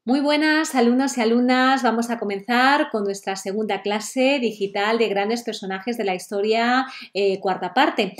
Muy buenas alumnos y alumnas, vamos a comenzar con nuestra segunda clase digital de grandes personajes de la historia, cuarta parte.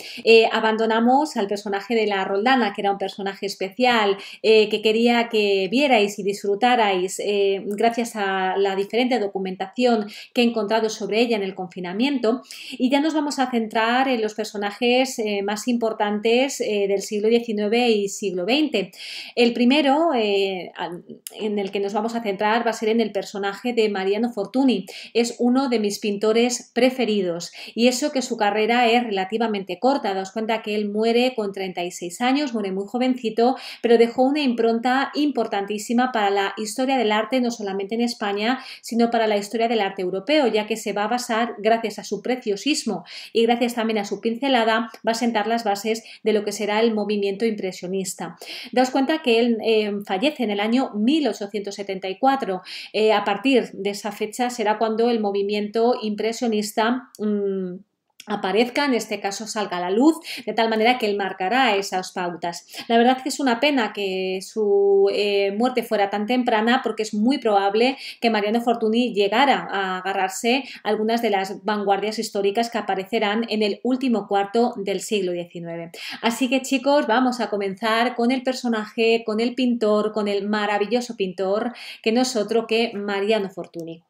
Abandonamos al personaje de la Roldana, que era un personaje especial, que quería que vierais y disfrutarais gracias a la diferente documentación que he encontrado sobre ella en el confinamiento, y ya nos vamos a centrar en los personajes más importantes del siglo XIX y siglo XX. El primero en el que nos vamos a centrar va a ser en el personaje de Mariano Fortuny. Es uno de mis pintores preferidos, y eso que su carrera es relativamente corta. Daos cuenta que él muere con 36 años, muere muy jovencito, pero dejó una impronta importantísima para la historia del arte, no solamente en España, sino para la historia del arte europeo, ya que se va a basar, gracias a su preciosismo y gracias también a su pincelada, va a sentar las bases de lo que será el movimiento impresionista. Daos cuenta que él fallece en el año 1874. A partir de esa fecha será cuando el movimiento impresionista aparezca, en este caso salga a la luz, de tal manera que él marcará esas pautas. La verdad es que es una pena que su muerte fuera tan temprana, porque es muy probable que Mariano Fortuny llegara a agarrarse a algunas de las vanguardias históricas que aparecerán en el último cuarto del siglo XIX. Así que, chicos, vamos a comenzar con el personaje, con el pintor, con el maravilloso pintor que no es otro que Mariano Fortuny.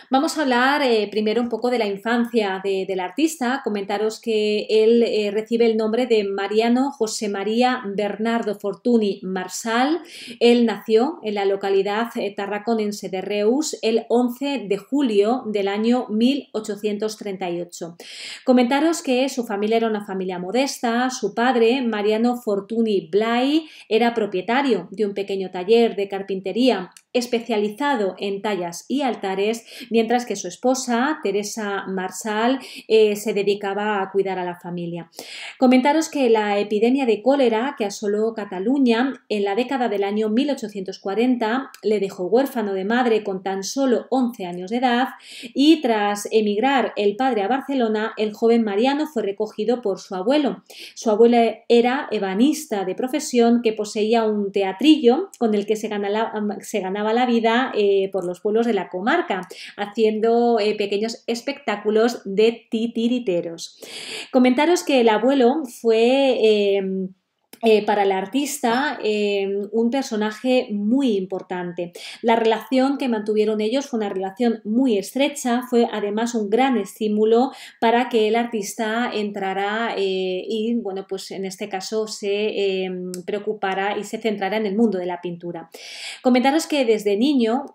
Vamos a hablar primero un poco de la infancia del artista. Comentaros que él recibe el nombre de Mariano José María Bernardo Fortuny Marsal. Él nació en la localidad tarraconense de Reus el 11 de julio del año 1838. Comentaros que su familia era una familia modesta. Su padre, Mariano Fortuny Blay, era propietario de un pequeño taller de carpintería especializado en tallas y altares, mientras que su esposa, Teresa Marsal, se dedicaba a cuidar a la familia. Comentaros que la epidemia de cólera que asoló Cataluña en la década del año 1840 le dejó huérfano de madre con tan solo 11 años de edad, y tras emigrar el padre a Barcelona, el joven Mariano fue recogido por su abuelo. Su abuelo era ebanista de profesión, que poseía un teatrillo con el que se ganaba la vida por los pueblos de la comarca, haciendo pequeños espectáculos de titiriteros. Comentaros que el abuelo fue para el artista un personaje muy importante. La relación que mantuvieron ellos fue una relación muy estrecha, fue además un gran estímulo para que el artista entrara y, bueno, pues en este caso se preocupara y se centrara en el mundo de la pintura. Comentaros que desde niño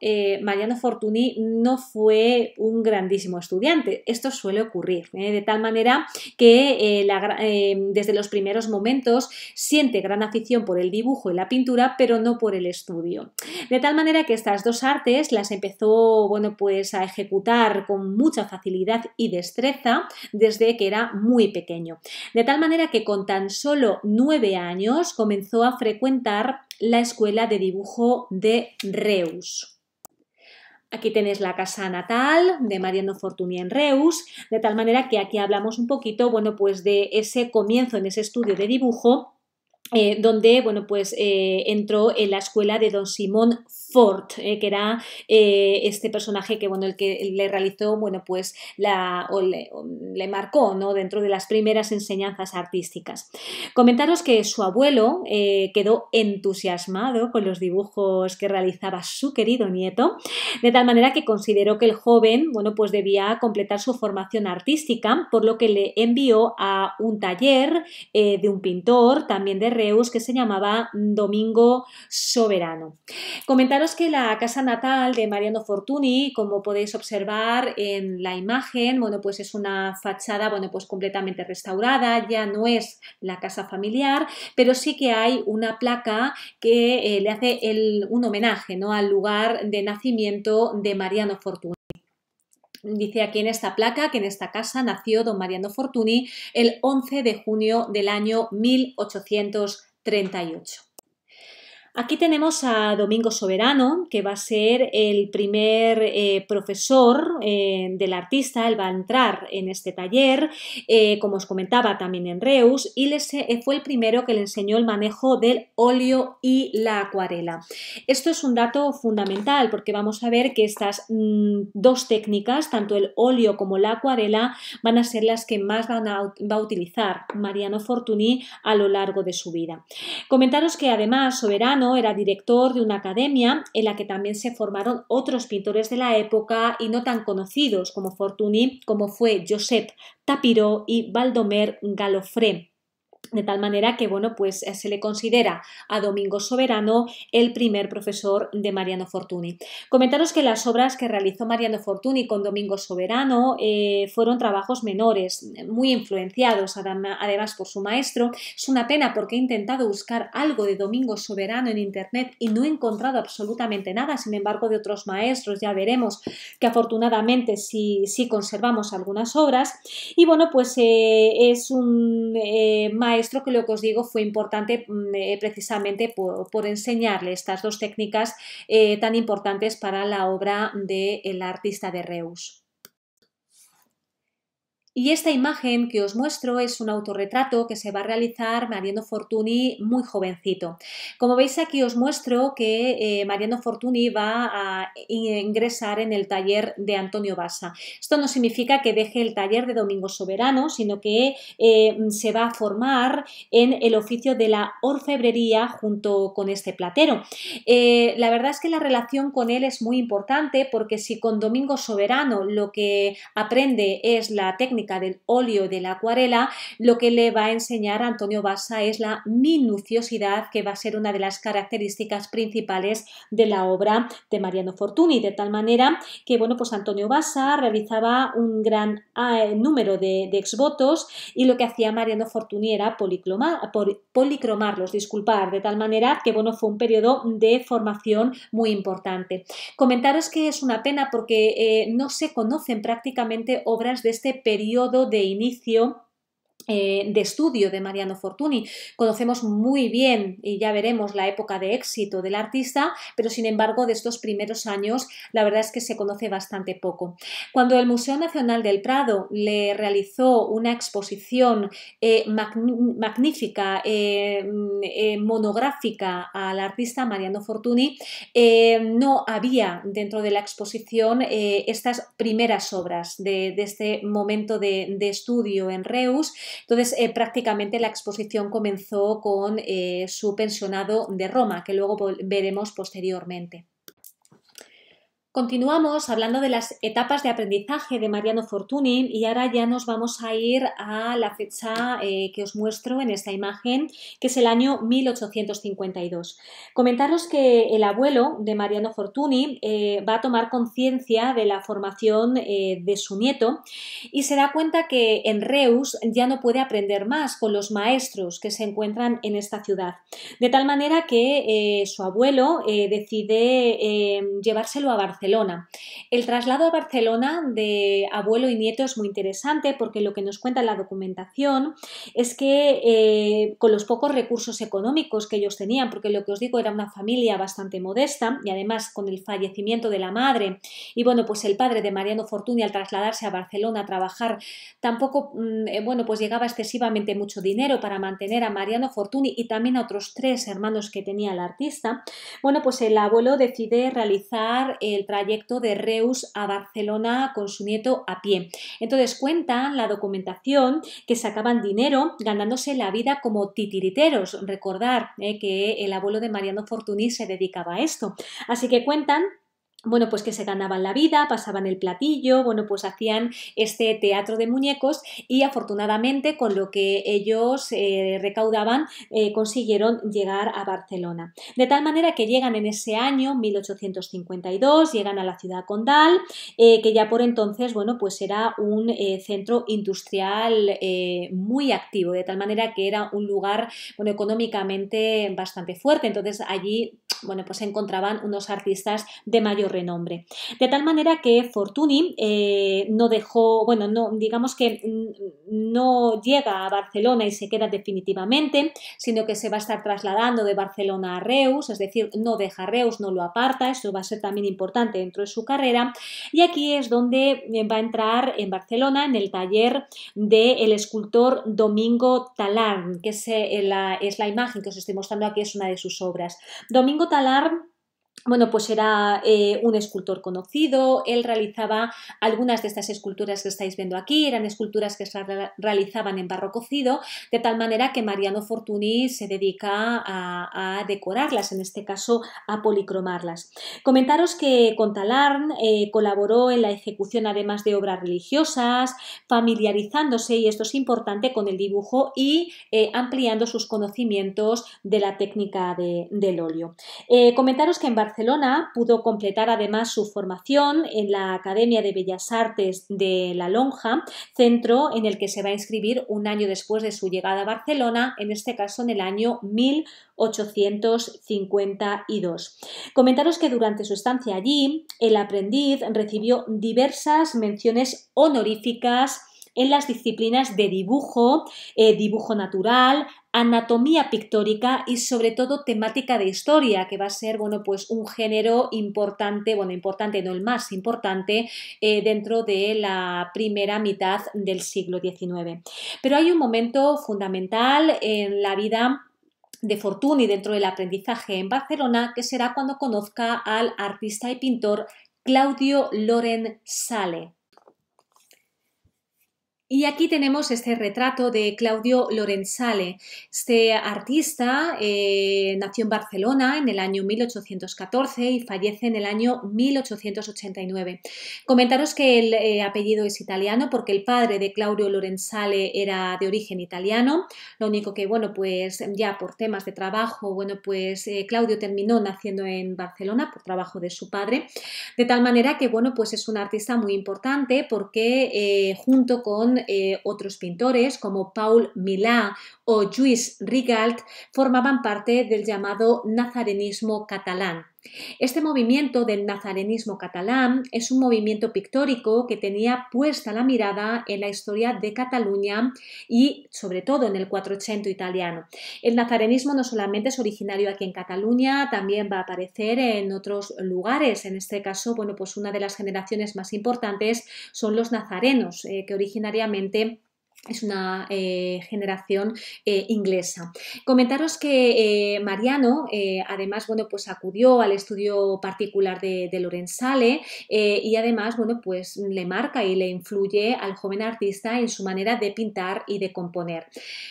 Mariano Fortuny no fue un grandísimo estudiante. Esto suele ocurrir, de tal manera que desde los primeros momentos siente gran afición por el dibujo y la pintura, pero no por el estudio. De tal manera que estas dos artes las empezó, bueno, pues a ejecutar con mucha facilidad y destreza desde que era muy pequeño. De tal manera que con tan solo 9 años comenzó a frecuentar la escuela de dibujo de Reus. Aquí tenéis la casa natal de Mariano Fortuny en Reus, de tal manera que aquí hablamos un poquito, bueno, pues de ese comienzo en ese estudio de dibujo, donde, bueno, pues entró en la escuela de don Simón Fort, que era este personaje que, bueno, el que le realizó, bueno, pues le marcó, ¿no?, dentro de las primeras enseñanzas artísticas. Comentaros que su abuelo quedó entusiasmado con los dibujos que realizaba su querido nieto, de tal manera que consideró que el joven, bueno, pues debía completar su formación artística, por lo que le envió a un taller de un pintor también de Reus, que se llamaba Domingo Soberano. Comentaros que la casa natal de Mariano Fortuny, como podéis observar en la imagen, bueno, pues es una fachada, bueno, pues completamente restaurada, ya no es la casa familiar, pero sí que hay una placa que le hace un homenaje, ¿no?, al lugar de nacimiento de Mariano Fortuny. Dice aquí en esta placa que en esta casa nació don Mariano Fortuny el 11 de junio del año 1838. Aquí tenemos a Domingo Soberano, que va a ser el primer profesor del artista. Él va a entrar en este taller, como os comentaba, también en Reus, y fue el primero que le enseñó el manejo del óleo y la acuarela. Esto es un dato fundamental porque vamos a ver que estas dos técnicas, tanto el óleo como la acuarela, van a ser las que más va a utilizar Mariano Fortuny a lo largo de su vida. Comentaros que además Soberano era director de una academia en la que también se formaron otros pintores de la época y no tan conocidos como Fortuny, como fue Josep Tapiró y Baldomer Galofré. De tal manera que, bueno, pues se le considera a Domingo Soberano el primer profesor de Mariano Fortuny. Comentaros que las obras que realizó Mariano Fortuny con Domingo Soberano fueron trabajos menores, muy influenciados además por su maestro. Es una pena porque he intentado buscar algo de Domingo Soberano en internet y no he encontrado absolutamente nada. Sin embargo, de otros maestros ya veremos que afortunadamente sí conservamos algunas obras. Y bueno, pues es un maestro que lo que os digo fue importante precisamente por enseñarle estas dos técnicas tan importantes para la obra del artista de Reus. Y esta imagen que os muestro es un autorretrato que se va a realizar Mariano Fortuny muy jovencito. Como veis aquí os muestro que Mariano Fortuny va a ingresar en el taller de Antonio Basa. Esto no significa que deje el taller de Domingo Soberano, sino que se va a formar en el oficio de la orfebrería junto con este platero. La verdad es que la relación con él es muy importante porque si con Domingo Soberano lo que aprende es la técnica del óleo y de la acuarela, lo que le va a enseñar a Antonio Basa es la minuciosidad, que va a ser una de las características principales de la obra de Mariano Fortuny, de tal manera que, bueno, pues Antonio Basa realizaba un gran número de exvotos y lo que hacía Mariano Fortuny era policromarlos, de tal manera que, bueno, fue un periodo de formación muy importante. Comentaros que es una pena porque no se conocen prácticamente obras de este periodo de inicio de estudio de Mariano Fortuny. Conocemos muy bien, y ya veremos, la época de éxito del artista, pero sin embargo de estos primeros años la verdad es que se conoce bastante poco. Cuando el Museo Nacional del Prado le realizó una exposición magnífica, monográfica al artista Mariano Fortuny, no había dentro de la exposición estas primeras obras de este momento de estudio en Reus. Entonces, prácticamente la exposición comenzó con su pensionado de Roma, que luego veremos posteriormente. Continuamos hablando de las etapas de aprendizaje de Mariano Fortuny y ahora ya nos vamos a ir a la fecha que os muestro en esta imagen, que es el año 1852. Comentaros que el abuelo de Mariano Fortuny va a tomar conciencia de la formación de su nieto y se da cuenta que en Reus ya no puede aprender más con los maestros que se encuentran en esta ciudad. De tal manera que su abuelo decide llevárselo a Barcelona. El traslado a Barcelona de abuelo y nieto es muy interesante porque lo que nos cuenta la documentación es que con los pocos recursos económicos que ellos tenían, porque lo que os digo era una familia bastante modesta y además con el fallecimiento de la madre y bueno, pues el padre de Mariano Fortuny al trasladarse a Barcelona a trabajar tampoco, bueno, pues llegaba excesivamente mucho dinero para mantener a Mariano Fortuny y también a otros 3 hermanos que tenía el artista. Bueno, pues el abuelo decide realizar el trayecto de Reus a Barcelona con su nieto a pie. Entonces cuentan la documentación que sacaban dinero ganándose la vida como titiriteros. Recordar que el abuelo de Mariano Fortuny se dedicaba a esto. Así que cuentan, bueno, pues que se ganaban la vida, pasaban el platillo, bueno, pues hacían este teatro de muñecos y afortunadamente con lo que ellos recaudaban consiguieron llegar a Barcelona. De tal manera que llegan en ese año 1852, llegan a la ciudad condal, que ya por entonces, bueno, pues era un centro industrial muy activo, de tal manera que era un lugar, bueno, económicamente bastante fuerte. Entonces allí bueno, pues se encontraban unos artistas de mayor renombre. De tal manera que Fortuny no dejó, bueno, no, digamos que no llega a Barcelona y se queda definitivamente, sino que se va a estar trasladando de Barcelona a Reus, es decir, no deja Reus, no lo aparta, esto va a ser también importante dentro de su carrera, y aquí es donde va a entrar en Barcelona en el taller del escultor Domingo Talarn, que es la imagen que os estoy mostrando aquí, es una de sus obras. Domingo Talarn, bueno, pues era un escultor conocido, él realizaba algunas de estas esculturas que estáis viendo aquí, eran esculturas que se realizaban en barro cocido, de tal manera que Mariano Fortuny se dedica a decorarlas, en este caso a policromarlas. Comentaros que con Talarn colaboró en la ejecución además de obras religiosas, familiarizándose, y esto es importante, con el dibujo y ampliando sus conocimientos de la técnica del óleo. Comentaros que en Barcelona pudo completar además su formación en la Academia de Bellas Artes de La Lonja, centro en el que se va a inscribir un año después de su llegada a Barcelona, en este caso en el año 1852. Comentaros que durante su estancia allí, el aprendiz recibió diversas menciones honoríficas en las disciplinas de dibujo, dibujo natural, anatomía pictórica y sobre todo temática de historia, que va a ser, bueno, pues un género importante, bueno, importante no el más importante, dentro de la primera mitad del siglo XIX. Pero hay un momento fundamental en la vida de Fortuny dentro del aprendizaje en Barcelona, que será cuando conozca al artista y pintor Claudio Lorenzale. Y aquí tenemos este retrato de Claudio Lorenzale. Este artista nació en Barcelona en el año 1814 y fallece en el año 1889. Comentaros que el apellido es italiano porque el padre de Claudio Lorenzale era de origen italiano. Lo único que, bueno, pues ya por temas de trabajo, bueno, pues Claudio terminó naciendo en Barcelona por trabajo de su padre. De tal manera que, bueno, pues es un artista muy importante porque junto con otros pintores como Paul Milà o Lluís Rigalt formaban parte del llamado nazarenismo catalán. Este movimiento del nazarenismo catalán es un movimiento pictórico que tenía puesta la mirada en la historia de Cataluña y sobre todo en el Quattrocento italiano. El nazarenismo no solamente es originario aquí en Cataluña, también va a aparecer en otros lugares. En este caso, bueno, pues una de las generaciones más importantes son los nazarenos, que originariamente es una generación inglesa. Comentaros que Mariano, además, bueno, pues acudió al estudio particular de Lorenzale y además, bueno, pues le marca y le influye al joven artista en su manera de pintar y de componer.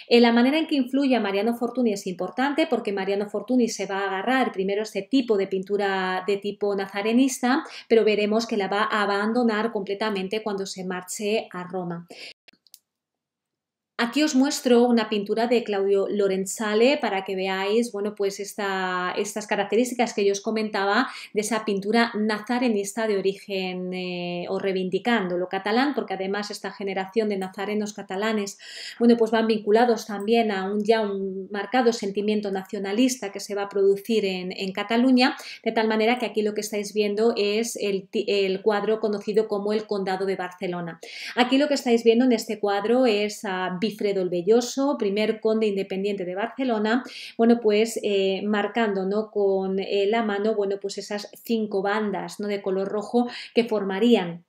La manera en que influye a Mariano Fortuny es importante porque Mariano Fortuny se va a agarrar primero este tipo de pintura de tipo nazarenista, pero veremos que la va a abandonar completamente cuando se marche a Roma. Aquí os muestro una pintura de Claudio Lorenzale para que veáis, bueno, pues estas características que yo os comentaba de esa pintura nazarenista de origen o reivindicando lo catalán, porque además esta generación de nazarenos catalanes, bueno, pues van vinculados también a un marcado sentimiento nacionalista que se va a producir en Cataluña, de tal manera que aquí lo que estáis viendo es el cuadro conocido como el Condado de Barcelona. Aquí lo que estáis viendo en este cuadro es a Bifredo el Velloso, primer conde independiente de Barcelona, bueno, pues marcando, ¿no?, con la mano, bueno, pues esas 5 bandas, ¿no?, de color rojo que formarían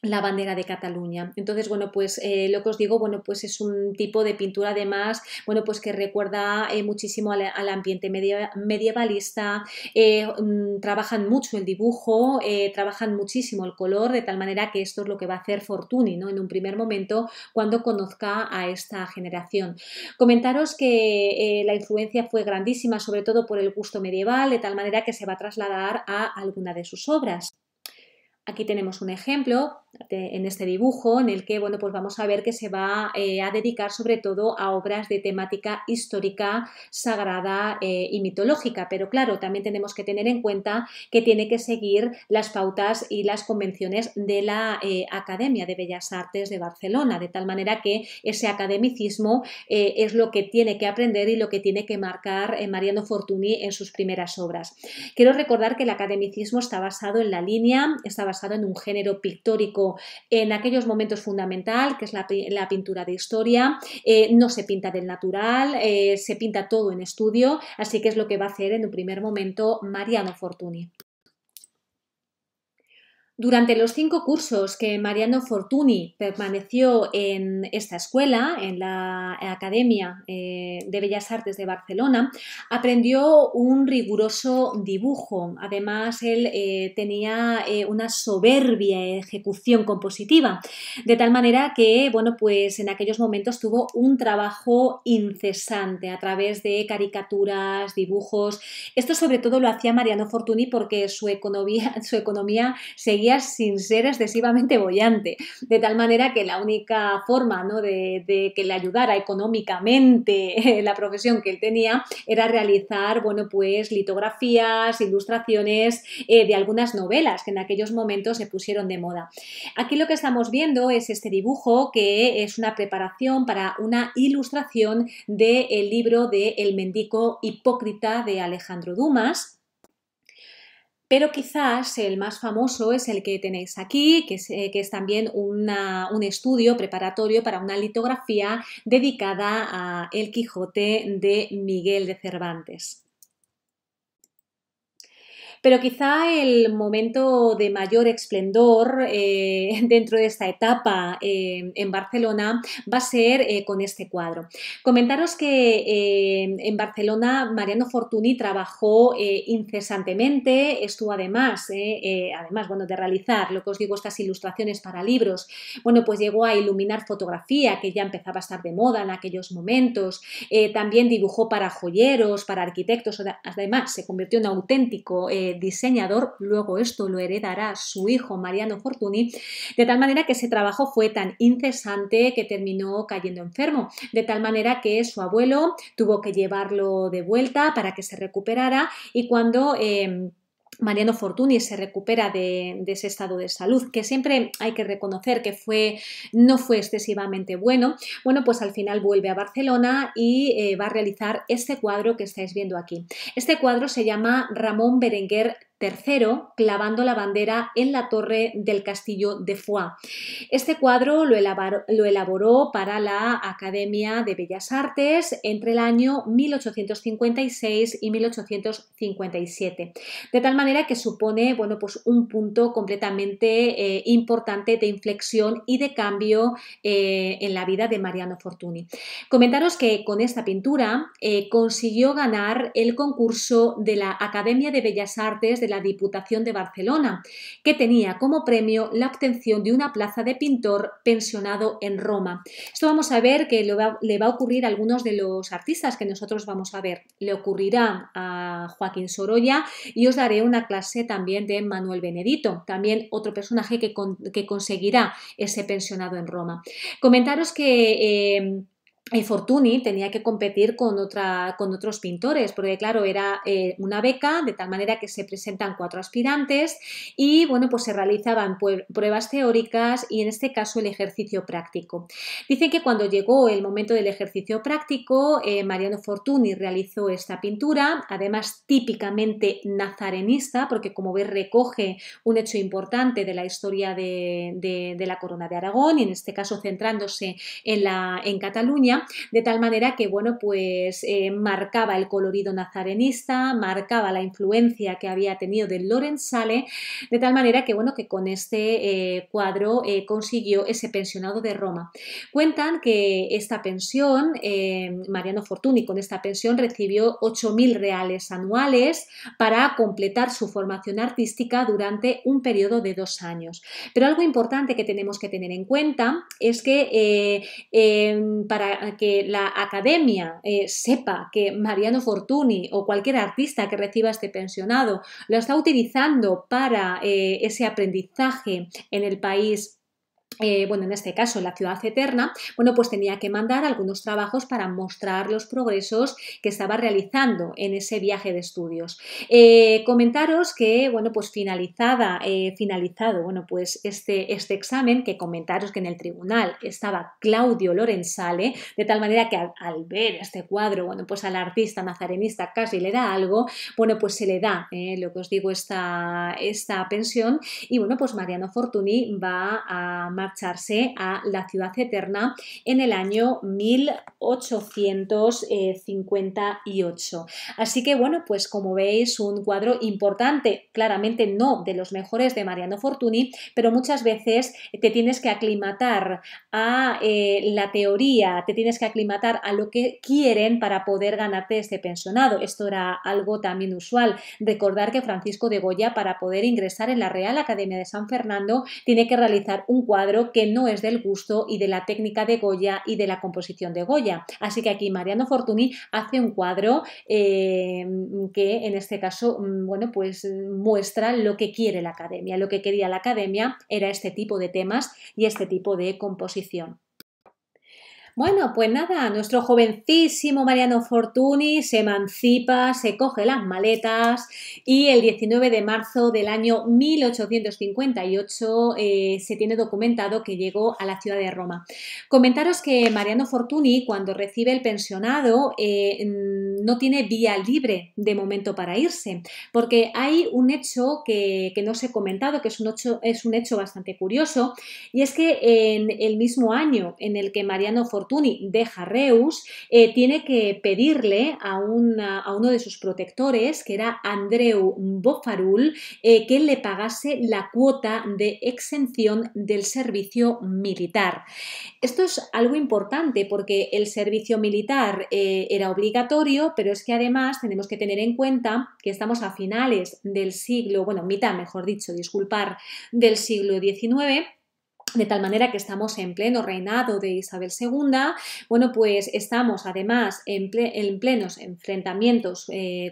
la bandera de Cataluña. Entonces, bueno, pues lo que os digo, bueno, pues es un tipo de pintura además, bueno, pues que recuerda muchísimo al ambiente medievalista, trabajan mucho el dibujo, trabajan muchísimo el color, de tal manera que esto es lo que va a hacer Fortuny, ¿no?, en un primer momento cuando conozca a esta generación. Comentaros que la influencia fue grandísima, sobre todo por el gusto medieval, de tal manera que se va a trasladar a alguna de sus obras. Aquí tenemos un ejemplo en este dibujo en el que bueno, pues vamos a ver que se va a dedicar sobre todo a obras de temática histórica, sagrada y mitológica, pero claro, también tenemos que tener en cuenta que tiene que seguir las pautas y las convenciones de la Academia de Bellas Artes de Barcelona, de tal manera que ese academicismo es lo que tiene que aprender y lo que tiene que marcar Mariano Fortuny en sus primeras obras. Quiero recordar que el academicismo está basado en la línea, está basado en un género pictórico en aquellos momentos fundamental, que es la pintura de historia. No se pinta del natural, se pinta todo en estudio, así que es lo que va a hacer en un primer momento Mariano Fortuny. Durante los 5 cursos que Mariano Fortuny permaneció en esta escuela, en la Academia de Bellas Artes de Barcelona, aprendió un riguroso dibujo. Además, él tenía una soberbia ejecución compositiva, de tal manera que, bueno, pues en aquellos momentos tuvo un trabajo incesante a través de caricaturas, dibujos. Esto sobre todo lo hacía Mariano Fortuny porque su economía seguía sin ser excesivamente boyante, de tal manera que la única forma, ¿no?, de que le ayudara económicamente la profesión que él tenía era realizar, bueno, pues litografías, ilustraciones de algunas novelas que en aquellos momentos se pusieron de moda. Aquí lo que estamos viendo es este dibujo, que es una preparación para una ilustración del libro de El mendigo hipócrita de Alejandro Dumas. Pero quizás el más famoso es el que tenéis aquí, que es también un estudio preparatorio para una litografía dedicada a El Quijote de Miguel de Cervantes. Pero quizá el momento de mayor esplendor dentro de esta etapa en Barcelona va a ser con este cuadro. Comentaros que en Barcelona Mariano Fortuny trabajó incesantemente, estuvo además bueno, de realizar, lo que os digo, estas ilustraciones para libros, bueno, pues llegó a iluminar fotografía, que ya empezaba a estar de moda en aquellos momentos, también dibujó para joyeros, para arquitectos, además se convirtió en auténtico diseñador. Luego esto lo heredará su hijo Mariano Fortuny, de tal manera que ese trabajo fue tan incesante que terminó cayendo enfermo, de tal manera que su abuelo tuvo que llevarlo de vuelta para que se recuperara, y cuando Mariano Fortuny se recupera de ese estado de salud, que siempre hay que reconocer que no fue excesivamente bueno, pues al final vuelve a Barcelona y va a realizar este cuadro que estáis viendo aquí. Este cuadro se llama Ramón Berenguer III, clavando la bandera en la torre del castillo de Foix. Este cuadro lo elaboró para la Academia de Bellas Artes entre el año 1856 y 1857, de tal manera que supone, bueno, pues un punto completamente importante de inflexión y de cambio en la vida de Mariano Fortuny. Comentaros que con esta pintura consiguió ganar el concurso de la Academia de Bellas Artes de la Diputación de Barcelona, que tenía como premio la obtención de una plaza de pintor pensionado en Roma. Esto vamos a ver que le va a ocurrir a algunos de los artistas que nosotros vamos a ver. Le ocurrirá a Joaquín Sorolla, y os daré una clase también de Manuel Benedito, también otro personaje que conseguirá ese pensionado en Roma. Comentaros que Fortuny tenía que competir con otros pintores, porque claro, era una beca, de tal manera que se presentan 4 aspirantes y bueno, pues se realizaban pruebas teóricas y en este caso el ejercicio práctico. Dicen que cuando llegó el momento del ejercicio práctico, Mariano Fortuny realizó esta pintura, además típicamente nazarenista, porque como veis recoge un hecho importante de la historia de la Corona de Aragón, y en este caso centrándose en Cataluña, de tal manera que, bueno, pues marcaba el colorido nazarenista, marcaba la influencia que había tenido del Lorenzale, de tal manera que, bueno, que con este cuadro consiguió ese pensionado de Roma. Cuentan que esta pensión, Mariano Fortuny con esta pensión recibió 8.000 reales anuales para completar su formación artística durante un periodo de 2 años. Pero algo importante que tenemos que tener en cuenta es que que la academia sepa que Mariano Fortuny o cualquier artista que reciba este pensionado lo está utilizando para ese aprendizaje en el país, bueno, en este caso en la ciudad eterna, bueno, pues tenía que mandar algunos trabajos para mostrar los progresos que estaba realizando en ese viaje de estudios. Comentaros que, bueno, pues finalizado, bueno, pues este examen, que comentaros que en el tribunal estaba Claudio Lorenzale, de tal manera que al ver este cuadro, bueno, pues al artista nazarenista casi le da algo, bueno, pues se le da, lo que os digo, esta pensión, y bueno, pues Mariano Fortuny va a marcharse a la ciudad eterna en el año 1858. Así que bueno, pues como veis, un cuadro importante, claramente no de los mejores de Mariano Fortuny, pero muchas veces te tienes que aclimatar a la teoría, te tienes que aclimatar a lo que quieren para poder ganarte este pensionado. Esto era algo también usual. Recordar que Francisco de Goya, para poder ingresar en la Real Academia de San Fernando, tiene que realizar un cuadro que no es del gusto y de la técnica de Goya y de la composición de Goya. Así que aquí Mariano Fortuny hace un cuadro que en este caso, bueno, pues muestra lo que quiere la academia. Lo que quería la academia era este tipo de temas y este tipo de composición. Bueno, pues nada, nuestro jovencísimo Mariano Fortuny se emancipa, se coge las maletas y el 19 de marzo del año 1858 se tiene documentado que llegó a la ciudad de Roma. Comentaros que Mariano Fortuny, cuando recibe el pensionado, no tiene vía libre de momento para irse, porque hay un hecho que no os he comentado, que es un hecho bastante curioso, y es que en el mismo año en el que Mariano Fortuny deja Reus, tiene que pedirle a uno de sus protectores, que era Andreu Bofarull, que le pagase la cuota de exención del servicio militar. Esto es algo importante porque el servicio militar era obligatorio, pero es que además tenemos que tener en cuenta que estamos a finales del siglo, bueno, mitad, mejor dicho, disculpar, del siglo XIX, de tal manera que estamos en pleno reinado de Isabel II. Bueno, pues estamos además en plenos enfrentamientos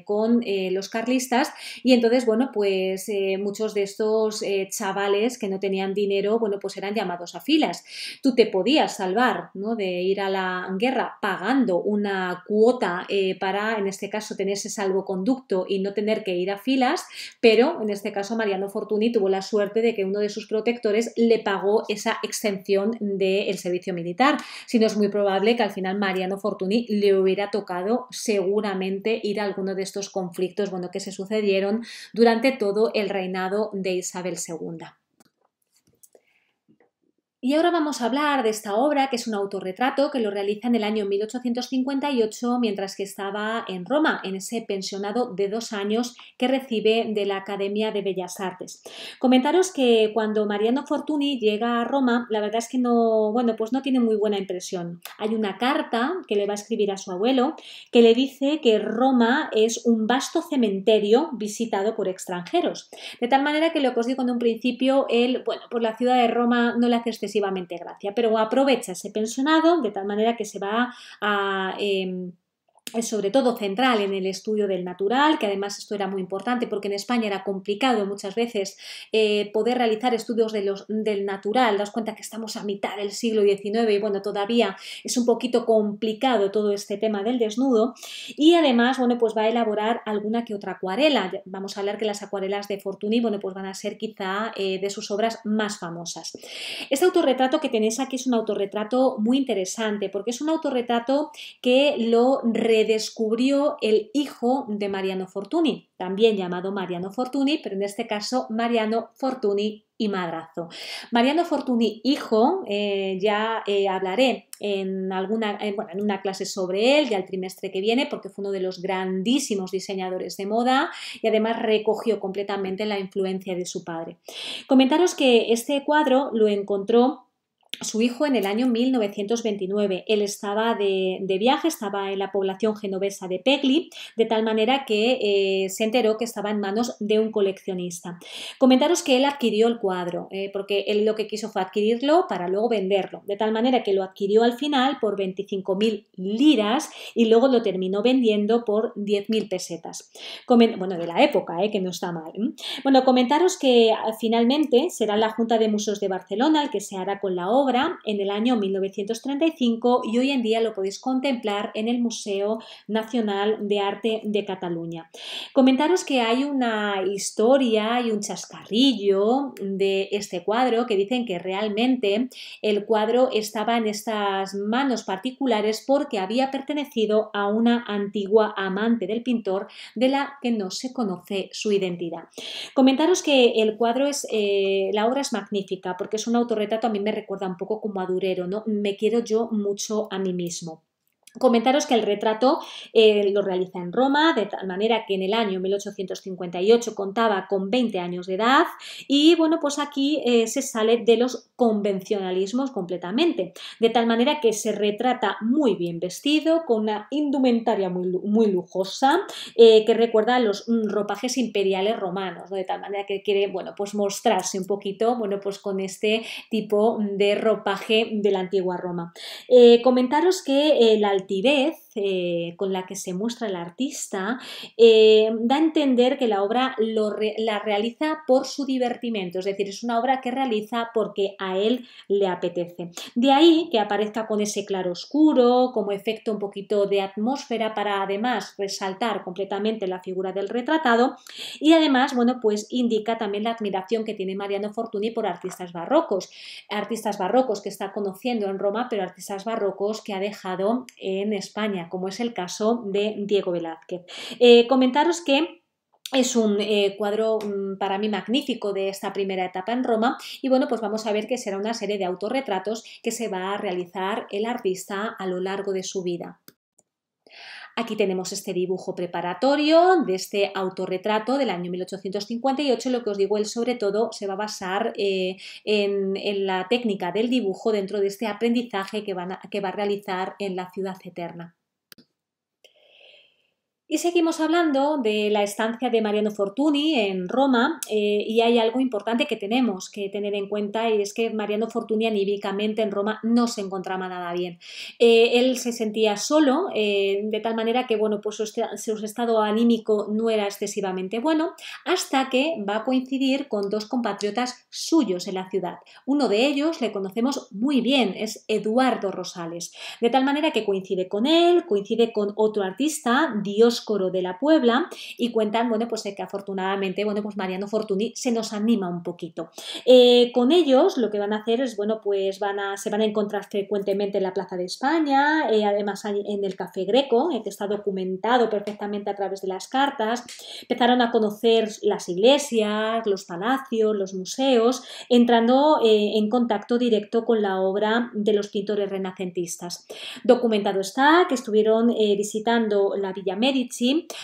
con los carlistas, y entonces, bueno, pues muchos de estos chavales que no tenían dinero, bueno, pues eran llamados a filas. Tú te podías salvar, ¿no?, de ir a la guerra pagando una cuota para, en este caso, tener ese salvoconducto y no tener que ir a filas, pero en este caso Mariano Fortuny tuvo la suerte de que uno de sus protectores le pagó esa exención del servicio militar. Si no, es muy probable que al final Mariano Fortuny le hubiera tocado seguramente ir a alguno de estos conflictos, bueno, que se sucedieron durante todo el reinado de Isabel II. Y ahora vamos a hablar de esta obra, que es un autorretrato que lo realiza en el año 1858 mientras que estaba en Roma, en ese pensionado de 2 años que recibe de la Academia de Bellas Artes. Comentaros que cuando Mariano Fortuny llega a Roma, la verdad es que no, bueno, pues no tiene muy buena impresión. Hay una carta que le va a escribir a su abuelo que le dice que Roma es un vasto cementerio visitado por extranjeros. De tal manera que, lo que os digo en un principio, él, bueno, pues la ciudad de Roma no le hace excesivamente gracia, pero aprovecha ese pensionado de tal manera que se va a sobre todo central en el estudio del natural, que además esto era muy importante porque en España era complicado muchas veces poder realizar estudios del natural. Daos cuenta que estamos a mitad del siglo XIX y bueno, todavía es un poquito complicado todo este tema del desnudo, y además, bueno, pues va a elaborar alguna que otra acuarela. Vamos a hablar que las acuarelas de Fortuny, bueno, pues van a ser quizá de sus obras más famosas. Este autorretrato que tenéis aquí es un autorretrato muy interesante porque es un autorretrato que lo redescubrió el hijo de Mariano Fortuny, también llamado Mariano Fortuny, pero en este caso Mariano Fortuny y Madrazo. Mariano Fortuny hijo, ya hablaré en una clase sobre él ya el trimestre que viene, porque fue uno de los grandísimos diseñadores de moda y además recogió completamente la influencia de su padre. Comentaros que este cuadro lo encontró su hijo en el año 1929. Él estaba de viaje, estaba en la población genovesa de Pegli, de tal manera que se enteró que estaba en manos de un coleccionista. Comentaros que él adquirió el cuadro, porque él lo que quiso fue adquirirlo para luego venderlo, de tal manera que lo adquirió al final por 25.000 liras y luego lo terminó vendiendo por 10.000 pesetas. Bueno, de la época, que no está mal. Bueno, comentaros que finalmente será la Junta de Museos de Barcelona el que se hará con la obra en el año 1935 y hoy en día lo podéis contemplar en el Museo Nacional de Arte de Cataluña. Comentaros que hay una historia y un chascarrillo de este cuadro que dicen que realmente el cuadro estaba en estas manos particulares porque había pertenecido a una antigua amante del pintor de la que no se conoce su identidad. Comentaros que el cuadro la obra es magnífica porque es un autorretrato, a mí me recuerda un poco como a Durero, ¿no? Me quiero yo mucho a mí mismo. Comentaros que el retrato lo realiza en Roma, de tal manera que en el año 1858 contaba con 20 años de edad y bueno, pues aquí se sale de los convencionalismos completamente, de tal manera que se retrata muy bien vestido, con una indumentaria muy lujosa, que recuerda a los ropajes imperiales romanos, ¿no? De tal manera que quiere, bueno, pues mostrarse un poquito, bueno, pues con este tipo de ropaje de la antigua Roma. Comentaros que la altivez con la que se muestra el artista da a entender que la obra la realiza por su divertimento, es decir, es una obra que realiza porque a él le apetece. De ahí que aparezca con ese claroscuro, como efecto un poquito de atmósfera para además resaltar completamente la figura del retratado y además, bueno, pues indica también la admiración que tiene Mariano Fortuny por artistas barrocos que está conociendo en Roma, pero artistas barrocos que ha dejado en España, como es el caso de Diego Velázquez. Comentaros que es un cuadro para mí magnífico de esta primera etapa en Roma y bueno, pues vamos a ver que será una serie de autorretratos que se va a realizar el artista a lo largo de su vida. Aquí tenemos este dibujo preparatorio de este autorretrato del año 1858. Lo que os digo, él sobre todo se va a basar en la técnica del dibujo dentro de este aprendizaje que va a realizar en la ciudad eterna. Y seguimos hablando de la estancia de Mariano Fortuny en Roma y hay algo importante que tenemos que tener en cuenta y es que Mariano Fortuny anímicamente en Roma no se encontraba nada bien. Él se sentía solo de tal manera que bueno, pues su estado anímico no era excesivamente bueno hasta que va a coincidir con dos compatriotas suyos en la ciudad. Uno de ellos le conocemos muy bien, es Eduardo Rosales. De tal manera que coincide con él, coincide con otro artista, Dioscoro de la Puebla, y cuentan, bueno, pues que afortunadamente, bueno, pues Mariano Fortuny se nos anima un poquito. Con ellos lo que van a hacer es, bueno, pues se van a encontrar frecuentemente en la Plaza de España, además en el Café Greco, que está documentado perfectamente a través de las cartas. Empezaron a conocer las iglesias, los palacios, los museos, entrando en contacto directo con la obra de los pintores renacentistas. Documentado está que estuvieron visitando la Villa Medici,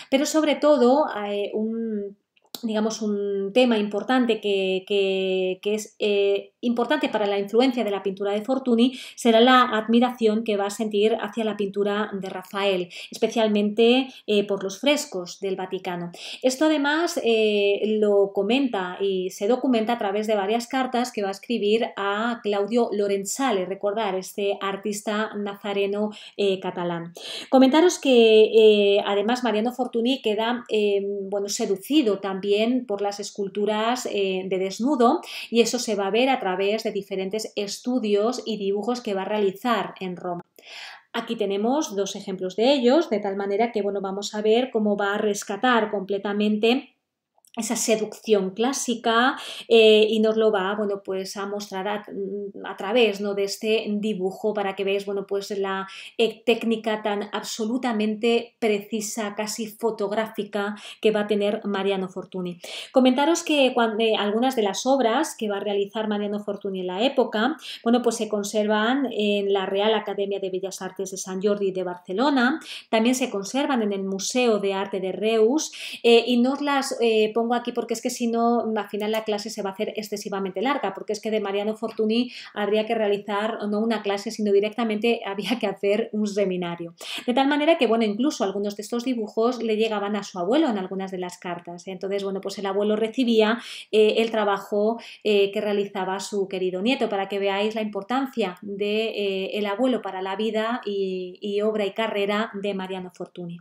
pero sobre todo digamos, un tema importante que es importante para la influencia de la pintura de Fortuny será la admiración que va a sentir hacia la pintura de Rafael, especialmente por los frescos del Vaticano. Esto además lo comenta y se documenta a través de varias cartas que va a escribir a Claudio Lorenzale, recordar, este artista nazareno catalán. Comentaros que además Mariano Fortuny queda bueno, seducido también por las esculturas de desnudo y eso se va a ver a través de diferentes estudios y dibujos que va a realizar en Roma. Aquí tenemos dos ejemplos de ellos, de tal manera que bueno, vamos a ver cómo va a rescatar completamente esa seducción clásica y nos lo va, bueno, pues a mostrar a través, ¿no?, de este dibujo para que veáis, bueno, pues la técnica tan absolutamente precisa, casi fotográfica que va a tener Mariano Fortuny. Comentaros que algunas de las obras que va a realizar Mariano Fortuny en la época, bueno, pues se conservan en la Real Academia de Bellas Artes de Sant Jordi de Barcelona, también se conservan en el Museo de Arte de Reus y nos las pongo pongo aquí porque es que si no, al final la clase se va a hacer excesivamente larga, porque es que de Mariano Fortuny habría que realizar no una clase, sino directamente había que hacer un seminario. De tal manera que, bueno, incluso algunos de estos dibujos le llegaban a su abuelo en algunas de las cartas. Entonces, bueno, pues el abuelo recibía el trabajo que realizaba su querido nieto, para que veáis la importancia de el abuelo para la vida y obra y carrera de Mariano Fortuny.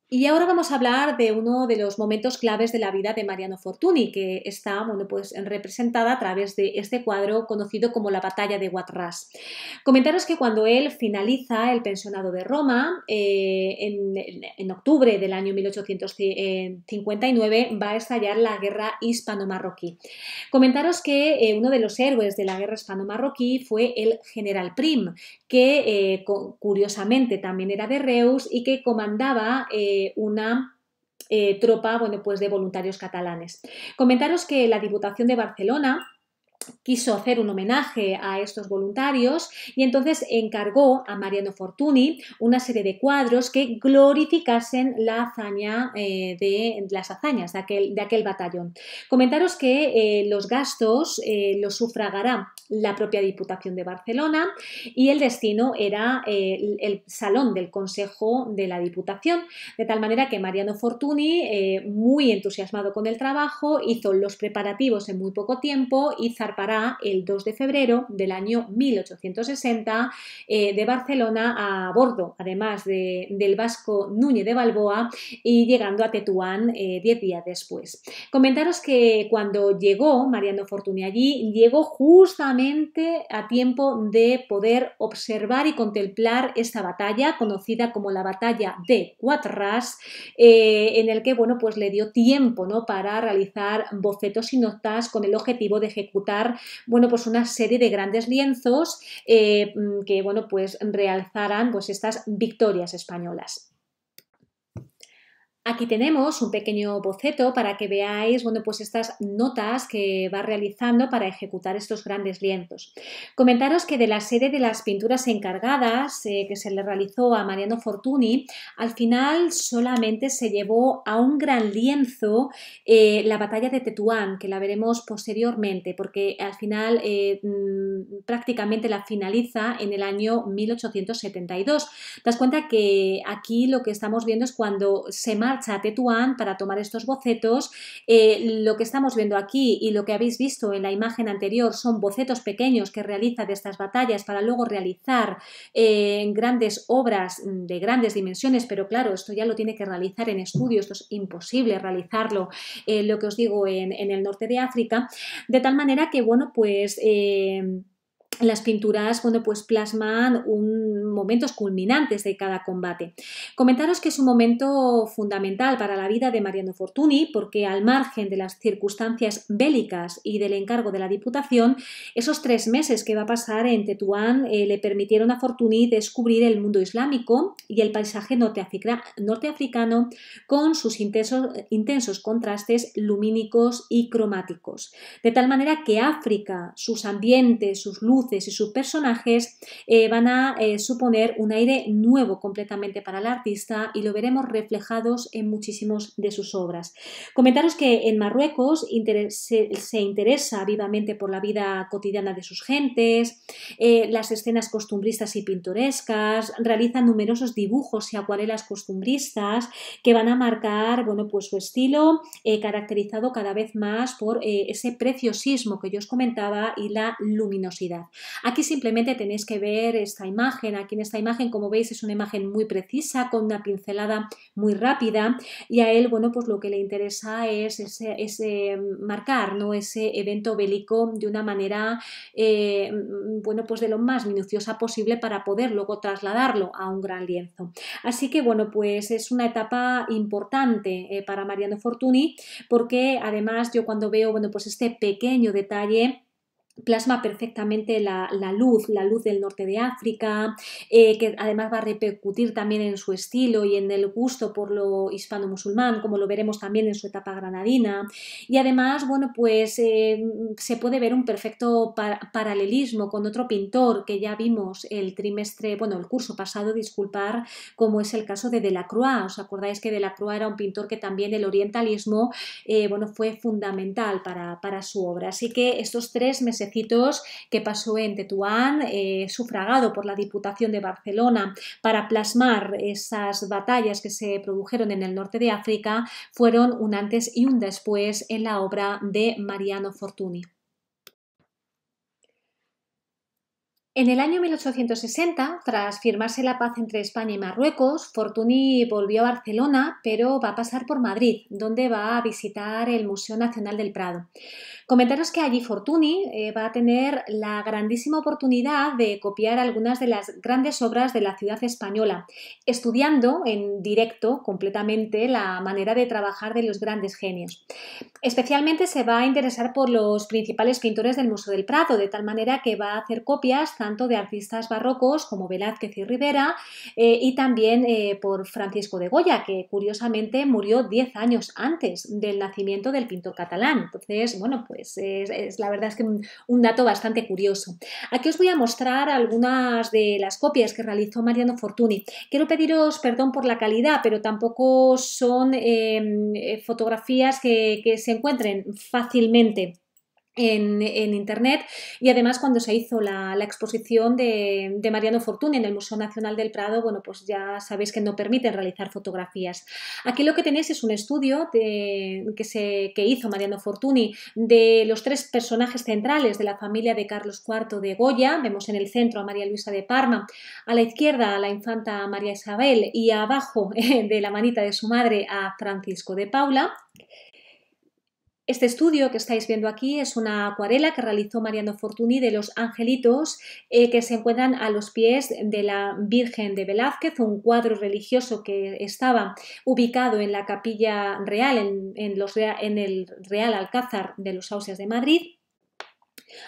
Y ahora vamos a hablar de uno de los momentos claves de la vida de Mariano Fortuny, que está, bueno, pues representada a través de este cuadro conocido como la Batalla de Guadras. Comentaros que cuando él finaliza el pensionado de Roma, en octubre del año 1859, va a estallar la guerra hispano-marroquí. Comentaros que uno de los héroes de la guerra hispano-marroquí fue el general Prim, que curiosamente también era de Reus y que comandaba una tropa, bueno, pues de voluntarios catalanes. Comentaros que la Diputación de Barcelona quiso hacer un homenaje a estos voluntarios y entonces encargó a Mariano Fortuny una serie de cuadros que glorificasen la hazaña las hazañas de aquel batallón. Comentaros que los gastos los sufragará la propia Diputación de Barcelona y el destino era el salón del Consejo de la Diputación, de tal manera que Mariano Fortuny, muy entusiasmado con el trabajo, hizo los preparativos en muy poco tiempo y zarpará el 2 de febrero del año 1860 de Barcelona a bordo, además del vasco Núñez de Balboa, y llegando a Tetuán 10 días después. Comentaros que cuando llegó Mariano Fortuny allí, llegó justamente a tiempo de poder observar y contemplar esta batalla, conocida como la Batalla de Guadras, en el que, bueno, pues le dio tiempo, ¿no?, para realizar bocetos y notas con el objetivo de ejecutar, bueno, pues una serie de grandes lienzos que, bueno, pues realzaran pues estas victorias españolas. Aquí tenemos un pequeño boceto para que veáis, bueno, pues estas notas que va realizando para ejecutar estos grandes lienzos. Comentaros que de la serie de las pinturas encargadas que se le realizó a Mariano Fortuny, al final solamente se llevó a un gran lienzo la batalla de Tetuán, que la veremos posteriormente, porque al final prácticamente la finaliza en el año 1872. Te das cuenta que aquí lo que estamos viendo es cuando se marcha a Tetuán para tomar estos bocetos. Lo que estamos viendo aquí y lo que habéis visto en la imagen anterior son bocetos pequeños que realiza de estas batallas para luego realizar grandes obras de grandes dimensiones, pero claro, esto ya lo tiene que realizar en estudio, esto es imposible realizarlo, lo que os digo, en el norte de África, de tal manera que, bueno, pues las pinturas, bueno, pues plasman momentos culminantes de cada combate. Comentaros que es un momento fundamental para la vida de Mariano Fortuny, porque al margen de las circunstancias bélicas y del encargo de la Diputación, esos 3 meses que va a pasar en Tetuán le permitieron a Fortuny descubrir el mundo islámico y el paisaje norteafricano con sus intensos contrastes lumínicos y cromáticos. De tal manera que África, sus ambientes, sus luces y sus personajes van a suponer un aire nuevo completamente para el artista y lo veremos reflejados en muchísimas de sus obras. Comentaros que en Marruecos se interesa vivamente por la vida cotidiana de sus gentes, las escenas costumbristas y pintorescas, realiza numerosos dibujos y acuarelas costumbristas que van a marcar, bueno, pues su estilo caracterizado cada vez más por ese preciosismo que yo os comentaba y la luminosidad. Aquí simplemente tenéis que ver esta imagen. Aquí en esta imagen, como veis, es una imagen muy precisa, con una pincelada muy rápida, y a él, bueno, pues lo que le interesa es ese marcar, ¿no?, ese evento bélico de una manera, bueno, pues de lo más minuciosa posible para poder luego trasladarlo a un gran lienzo. Así que, bueno, pues es una etapa importante para Mariano Fortuny, porque además yo cuando veo, bueno, pues este pequeño detalle plasma perfectamente la luz del norte de África, que además va a repercutir también en su estilo y en el gusto por lo hispano-musulmán, como lo veremos también en su etapa granadina. Y además, bueno, pues se puede ver un perfecto paralelismo con otro pintor que ya vimos el curso pasado, disculpar, como es el caso de Delacroix. ¿Os acordáis que Delacroix era un pintor que también el orientalismo fue fundamental para su obra? Así que estos 3 mesecitos que pasó en Tetuán, sufragado por la Diputación de Barcelona para plasmar esas batallas que se produjeron en el norte de África, fueron un antes y un después en la obra de Mariano Fortuny. En el año 1860, tras firmarse la paz entre España y Marruecos, Fortuny volvió a Barcelona, pero va a pasar por Madrid, donde va a visitar el Museo Nacional del Prado. Comentaros que allí Fortuny va a tener la grandísima oportunidad de copiar algunas de las grandes obras de la ciudad española, estudiando en directo completamente la manera de trabajar de los grandes genios. Especialmente se va a interesar por los principales pintores del Museo del Prado, de tal manera que va a hacer copias tanto de artistas barrocos como Velázquez y Rivera y también por Francisco de Goya, que curiosamente murió 10 años antes del nacimiento del pintor catalán. Entonces, bueno, pues la verdad es que un dato bastante curioso. Aquí os voy a mostrar algunas de las copias que realizó Mariano Fortuny. Quiero pediros perdón por la calidad, pero tampoco son fotografías que se encuentren fácilmente en internet, y además cuando se hizo la exposición de Mariano Fortuny en el Museo Nacional del Prado, bueno, pues ya sabéis que no permiten realizar fotografías. Aquí lo que tenéis es un estudio que hizo Mariano Fortuny de los 3 personajes centrales de la familia de Carlos IV de Goya. Vemos en el centro a María Luisa de Parma, a la izquierda a la infanta María Isabel y abajo de la manita de su madre a Francisco de Paula. Este estudio que estáis viendo aquí es una acuarela que realizó Mariano Fortuny de los angelitos que se encuentran a los pies de la Virgen de Velázquez, un cuadro religioso que estaba ubicado en la Capilla Real, en el Real Alcázar de los Ausias de Madrid.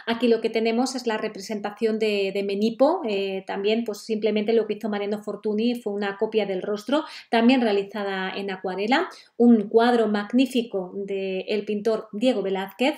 Aquí lo que tenemos es la representación de Menipo, también pues simplemente lo que hizo Mariano Fortuny fue una copia del rostro, también realizada en acuarela, un cuadro magnífico del pintor Diego Velázquez.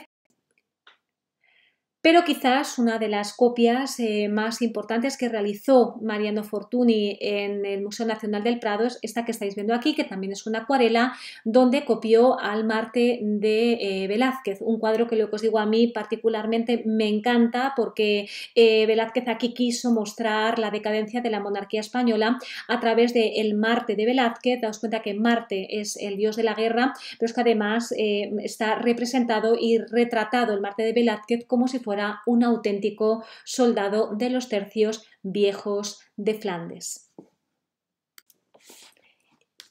Pero quizás una de las copias más importantes que realizó Mariano Fortuny en el Museo Nacional del Prado es esta que estáis viendo aquí, que también es una acuarela, donde copió al Marte de Velázquez, un cuadro que lo que os digo a mí particularmente me encanta porque Velázquez aquí quiso mostrar la decadencia de la monarquía española a través del Marte de Velázquez. Daos cuenta que Marte es el dios de la guerra, pero es que además está representado y retratado el Marte de Velázquez como si fuera un auténtico soldado de los tercios viejos de Flandes.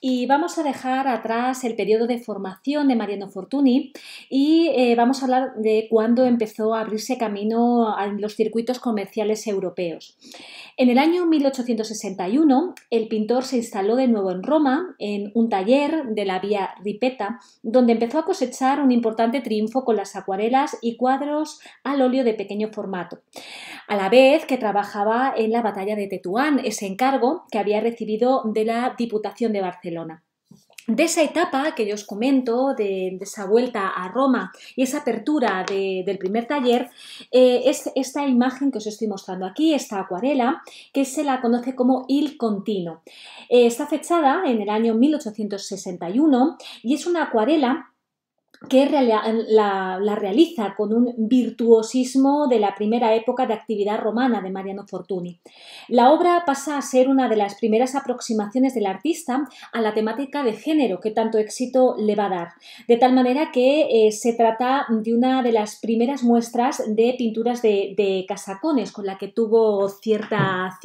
Y vamos a dejar atrás el periodo de formación de Mariano Fortuny y vamos a hablar de cuándo empezó a abrirse camino en los circuitos comerciales europeos. En el año 1861, el pintor se instaló de nuevo en Roma, en un taller de la Vía Ripetta, donde empezó a cosechar un importante triunfo con las acuarelas y cuadros al óleo de pequeño formato, a la vez que trabajaba en la batalla de Tetuán, ese encargo que había recibido de la Diputación de Barcelona. De esa etapa que yo os comento, de esa vuelta a Roma y esa apertura del primer taller, es esta imagen que os estoy mostrando aquí, esta acuarela, que se la conoce como Il Contino. Está fechada en el año 1861 y es una acuarela que la realiza con un virtuosismo de la primera época de actividad romana de Mariano Fortuny. La obra pasa a ser una de las primeras aproximaciones del artista a la temática de género que tanto éxito le va a dar, de tal manera que se trata de una de las primeras muestras de pinturas de casacones, con la que tuvo cierta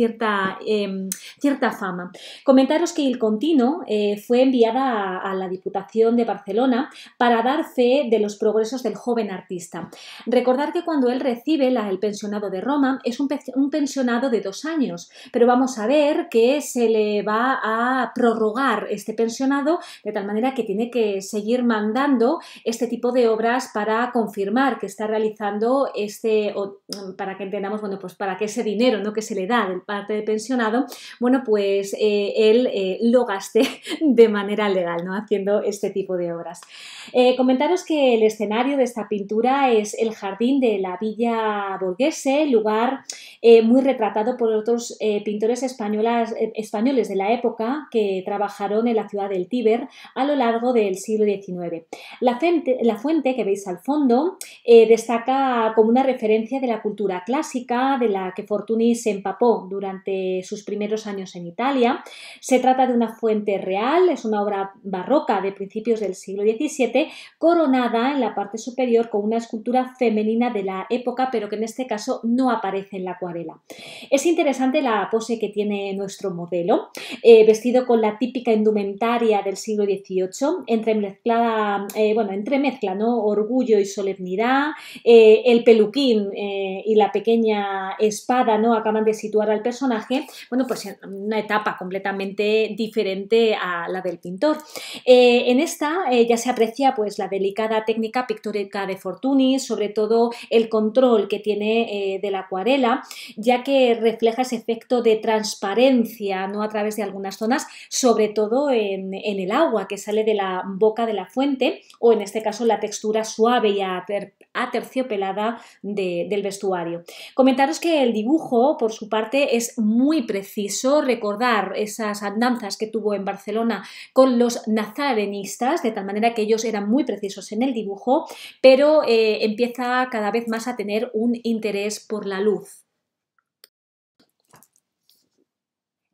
fama. Comentaros que Il Contino fue enviada a la Diputación de Barcelona para dar dar fe de los progresos del joven artista. Recordar que cuando él recibe el pensionado de Roma es un pensionado de 2 años, pero vamos a ver que se le va a prorrogar este pensionado de tal manera que tiene que seguir mandando este tipo de obras para confirmar que está realizando para que entendamos, bueno, pues para que ese dinero, ¿no?, que se le da de parte del pensionado, bueno, pues él lo gaste de manera legal, ¿no?, haciendo este tipo de obras. Comentaros que el escenario de esta pintura es el jardín de la Villa Borghese, lugar muy retratado por otros pintores españoles de la época que trabajaron en la ciudad del Tíber a lo largo del siglo XIX. La fuente que veis al fondo destaca como una referencia de la cultura clásica de la que Fortuny se empapó durante sus primeros años en Italia. Se trata de una fuente real, es una obra barroca de principios del siglo XVII, coronada en la parte superior con una escultura femenina de la época, pero que en este caso no aparece en la acuarela. Es interesante la pose que tiene nuestro modelo, vestido con la típica indumentaria del siglo XVIII, entremezcla, ¿no?, orgullo y solemnidad. El peluquín y la pequeña espada, ¿no?, acaban de situar al personaje, bueno, pues en una etapa completamente diferente a la del pintor. En esta ya se aprecia pues la delicada técnica pictórica de Fortuny, sobre todo el control que tiene de la acuarela, ya que refleja ese efecto de transparencia, ¿no?, a través de algunas zonas, sobre todo en el agua que sale de la boca de la fuente, o en este caso la textura suave y aterciopelada del vestuario. Comentaros que el dibujo, por su parte, es muy preciso. Recordar esas andanzas que tuvo en Barcelona con los nazarenistas, de tal manera que ellos eran muy precisos en el dibujo, pero empieza cada vez más a tener un interés por la luz.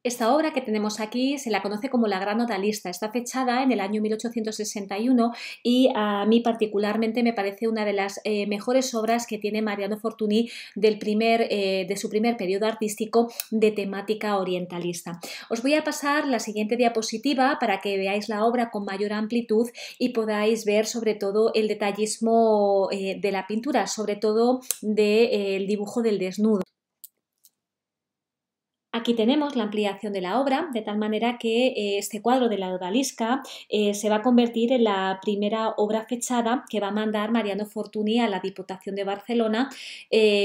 Esta obra que tenemos aquí se la conoce como La Gran Odalisca, está fechada en el año 1861 y a mí particularmente me parece una de las mejores obras que tiene Mariano Fortuny de su primer periodo artístico de temática orientalista. Os voy a pasar la siguiente diapositiva para que veáis la obra con mayor amplitud y podáis ver sobre todo el detallismo de la pintura, sobre todo del dibujo del desnudo. Aquí tenemos la ampliación de la obra, de tal manera que este cuadro de la Odalisca se va a convertir en la primera obra fechada que va a mandar Mariano Fortuny a la Diputación de Barcelona.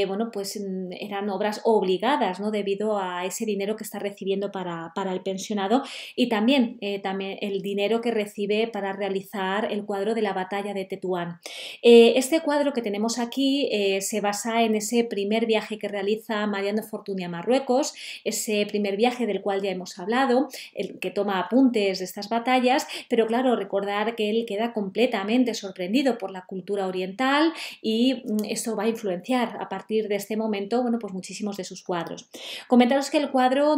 Bueno, pues eran obras obligadas, ¿no?, debido a ese dinero que está recibiendo para el pensionado y también el dinero que recibe para realizar el cuadro de la batalla de Tetuán. Este cuadro que tenemos aquí se basa en ese primer viaje que realiza Mariano Fortuny a Marruecos, ese primer viaje del cual ya hemos hablado, el que toma apuntes de estas batallas, pero claro, recordar que él queda completamente sorprendido por la cultura oriental y esto va a influenciar a partir de este momento, bueno, pues muchísimos de sus cuadros. Comentaros que el cuadro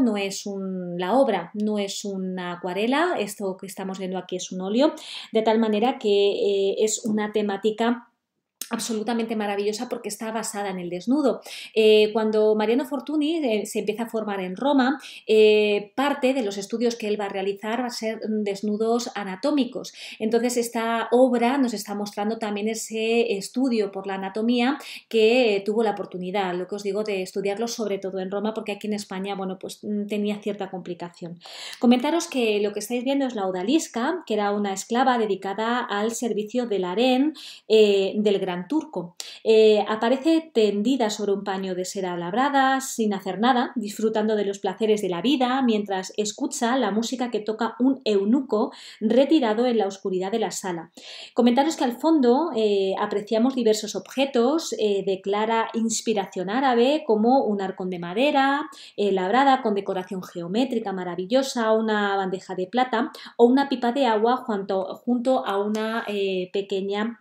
la obra no es una acuarela, esto que estamos viendo aquí es un óleo, de tal manera que es una temática absolutamente maravillosa porque está basada en el desnudo. Cuando Mariano Fortuny se empieza a formar en Roma, parte de los estudios que él va a realizar va a ser desnudos anatómicos. Entonces esta obra nos está mostrando también ese estudio por la anatomía que tuvo la oportunidad, lo que os digo, de estudiarlo sobre todo en Roma, porque aquí en España, bueno, pues tenía cierta complicación. Comentaros que lo que estáis viendo es la Odalisca, que era una esclava dedicada al servicio del harén del Gran Turco. Aparece tendida sobre un paño de seda labrada, sin hacer nada, disfrutando de los placeres de la vida, mientras escucha la música que toca un eunuco retirado en la oscuridad de la sala. Comentaros que al fondo apreciamos diversos objetos de clara inspiración árabe, como un arcón de madera labrada con decoración geométrica maravillosa, una bandeja de plata o una pipa de agua junto a una pequeña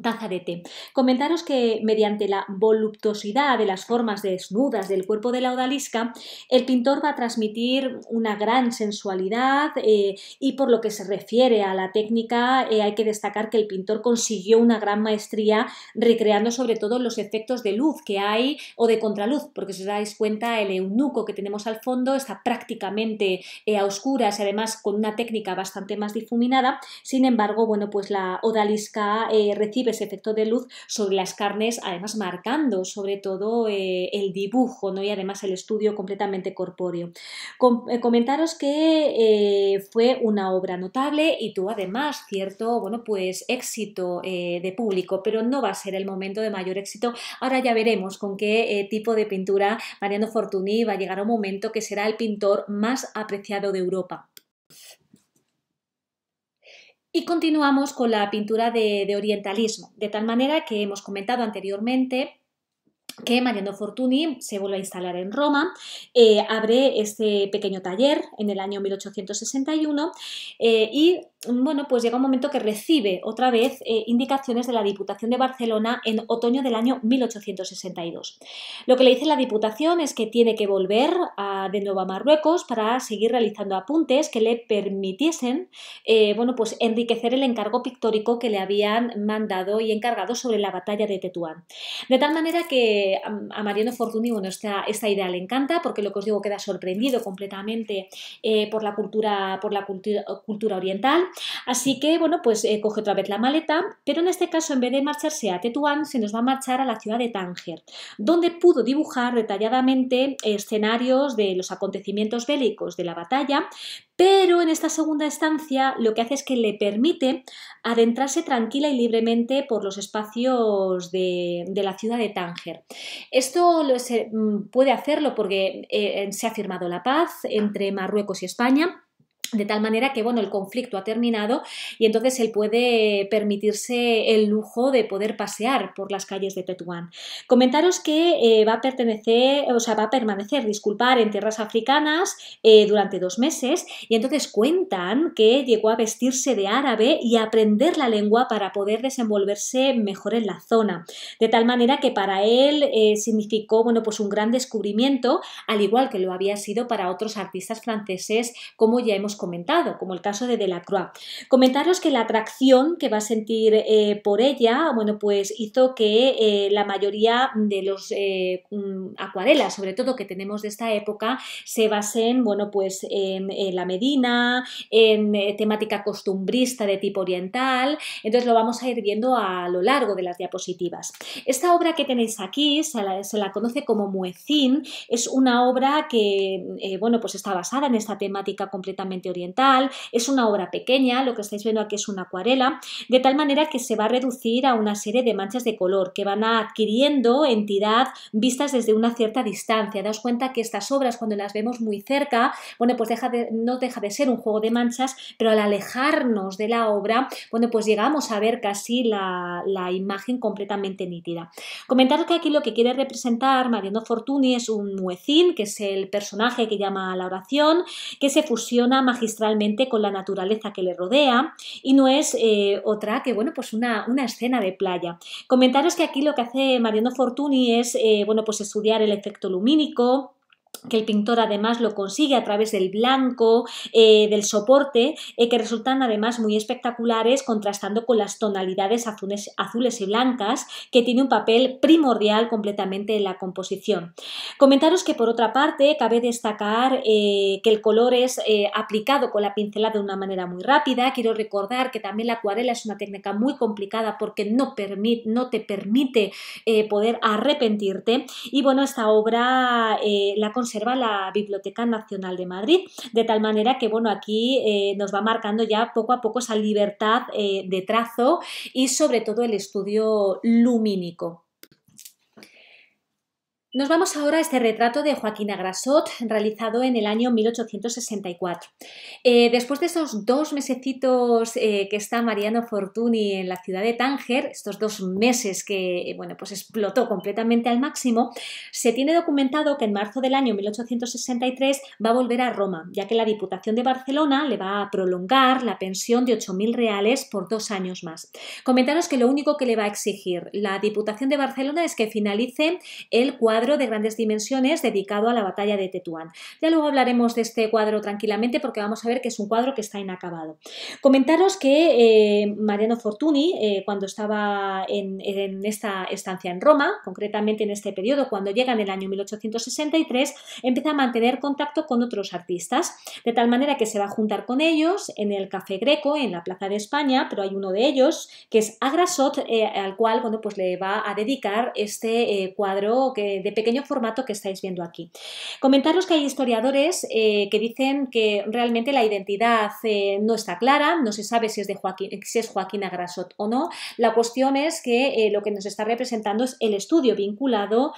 Taza de té. Comentaros que mediante la voluptuosidad de las formas desnudas del cuerpo de la odalisca, el pintor va a transmitir una gran sensualidad y por lo que se refiere a la técnica hay que destacar que el pintor consiguió una gran maestría recreando sobre todo los efectos de luz que hay o de contraluz, porque si os dais cuenta el eunuco que tenemos al fondo está prácticamente a oscuras y además con una técnica bastante más difuminada. Sin embargo, bueno, pues la odalisca recibe ese efecto de luz sobre las carnes, además marcando sobre todo el dibujo, ¿no? Y además el estudio completamente corpóreo. Comentaros que fue una obra notable y tuvo además cierto, bueno, pues éxito de público, pero no va a ser el momento de mayor éxito. Ahora ya veremos con qué tipo de pintura Mariano Fortuny va a llegar a un momento que será el pintor más apreciado de Europa. Y continuamos con la pintura de orientalismo, de tal manera que hemos comentado anteriormente que Mariano Fortuny se vuelve a instalar en Roma, abre este pequeño taller en el año 1861 y bueno, pues llega un momento que recibe otra vez indicaciones de la Diputación de Barcelona en otoño del año 1862. Lo que le dice la Diputación es que tiene que volver de nuevo a Marruecos para seguir realizando apuntes que le permitiesen bueno, pues enriquecer el encargo pictórico que le habían mandado y encargado sobre la batalla de Tetuán. De tal manera que a Mariano Fortuny, bueno, esta idea le encanta porque lo que os digo, queda sorprendido completamente por la cultura oriental. Así que, bueno, pues coge otra vez la maleta, pero en este caso, en vez de marcharse a Tetuán, se nos va a marchar a la ciudad de Tánger, donde pudo dibujar detalladamente escenarios de los acontecimientos bélicos de la batalla, pero en esta segunda estancia lo que hace es que le permite adentrarse tranquila y libremente por los espacios de la ciudad de Tánger. Esto se puede hacerlo porque se ha firmado la paz entre Marruecos y España. De tal manera que, bueno, el conflicto ha terminado y entonces él puede permitirse el lujo de poder pasear por las calles de Tetuán. Comentaros que va a permanecer, en tierras africanas durante 2 meses y entonces cuentan que llegó a vestirse de árabe y a aprender la lengua para poder desenvolverse mejor en la zona. De tal manera que para él significó, bueno, pues un gran descubrimiento, al igual que lo había sido para otros artistas franceses, como ya hemos comentado, como el caso de Delacroix. Comentaros que la atracción que va a sentir por ella, bueno, pues hizo que la mayoría de los acuarelas, sobre todo que tenemos de esta época, se basen, bueno, pues en la Medina, en temática costumbrista de tipo oriental. Entonces lo vamos a ir viendo a lo largo de las diapositivas. Esta obra que tenéis aquí se la conoce como Muezzin. Es una obra que, bueno, pues está basada en esta temática completamente oriental. Es una obra pequeña, lo que estáis viendo aquí es una acuarela, de tal manera que se va a reducir a una serie de manchas de color que van adquiriendo entidad vistas desde una cierta distancia. Daos cuenta que estas obras, cuando las vemos muy cerca, bueno, pues no deja de ser un juego de manchas, pero al alejarnos de la obra, bueno, pues llegamos a ver casi la imagen completamente nítida. Comentaros que aquí lo que quiere representar Mariano Fortuny es un muezzin, que es el personaje que llama a la oración, que se fusiona magistralmente con la naturaleza que le rodea y no es otra que, bueno, pues una escena de playa. Comentaros que aquí lo que hace Mariano Fortuny es, bueno, pues estudiar el efecto lumínico, que el pintor además lo consigue a través del blanco, del soporte, que resultan además muy espectaculares contrastando con las tonalidades azules y blancas, que tiene un papel primordial completamente en la composición. Comentaros que por otra parte cabe destacar que el color es aplicado con la pincelada de una manera muy rápida. Quiero recordar que también la acuarela es una técnica muy complicada porque no te permite poder arrepentirte y bueno, esta obra la conserva la Biblioteca Nacional de Madrid, de tal manera que, bueno, aquí nos va marcando ya poco a poco esa libertad de trazo y sobre todo el estudio lumínico. Nos vamos ahora a este retrato de Joaquina Grassot, realizado en el año 1864. Después de esos 2 mesecitos que está Mariano Fortuny en la ciudad de Tánger, estos 2 meses que bueno, pues explotó completamente al máximo, se tiene documentado que en marzo del año 1863 va a volver a Roma, ya que la Diputación de Barcelona le va a prolongar la pensión de 8.000 reales por 2 años más. Comentaros que lo único que le va a exigir la Diputación de Barcelona es que finalice el cuadro de grandes dimensiones dedicado a la batalla de Tetuán. Ya luego hablaremos de este cuadro tranquilamente porque vamos a ver que es un cuadro que está inacabado. Comentaros que Mariano Fortuny, cuando estaba en esta estancia en Roma, concretamente en este periodo, cuando llega en el año 1863, empieza a mantener contacto con otros artistas, de tal manera que se va a juntar con ellos en el Café Greco, en la Plaza de España, pero hay uno de ellos que es a Grassot, al cual bueno, pues le va a dedicar este cuadro de pequeño formato que estáis viendo aquí. Comentaros que hay historiadores que dicen que realmente la identidad no está clara, no se sabe si es Joaquina Grassot o no. La cuestión es que lo que nos está representando es el estudio vinculado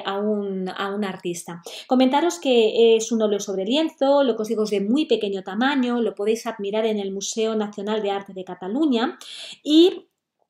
a un artista. Comentaros que es un óleo sobre lienzo, lo que os digo es de muy pequeño tamaño, lo podéis admirar en el Museo Nacional de Arte de Cataluña y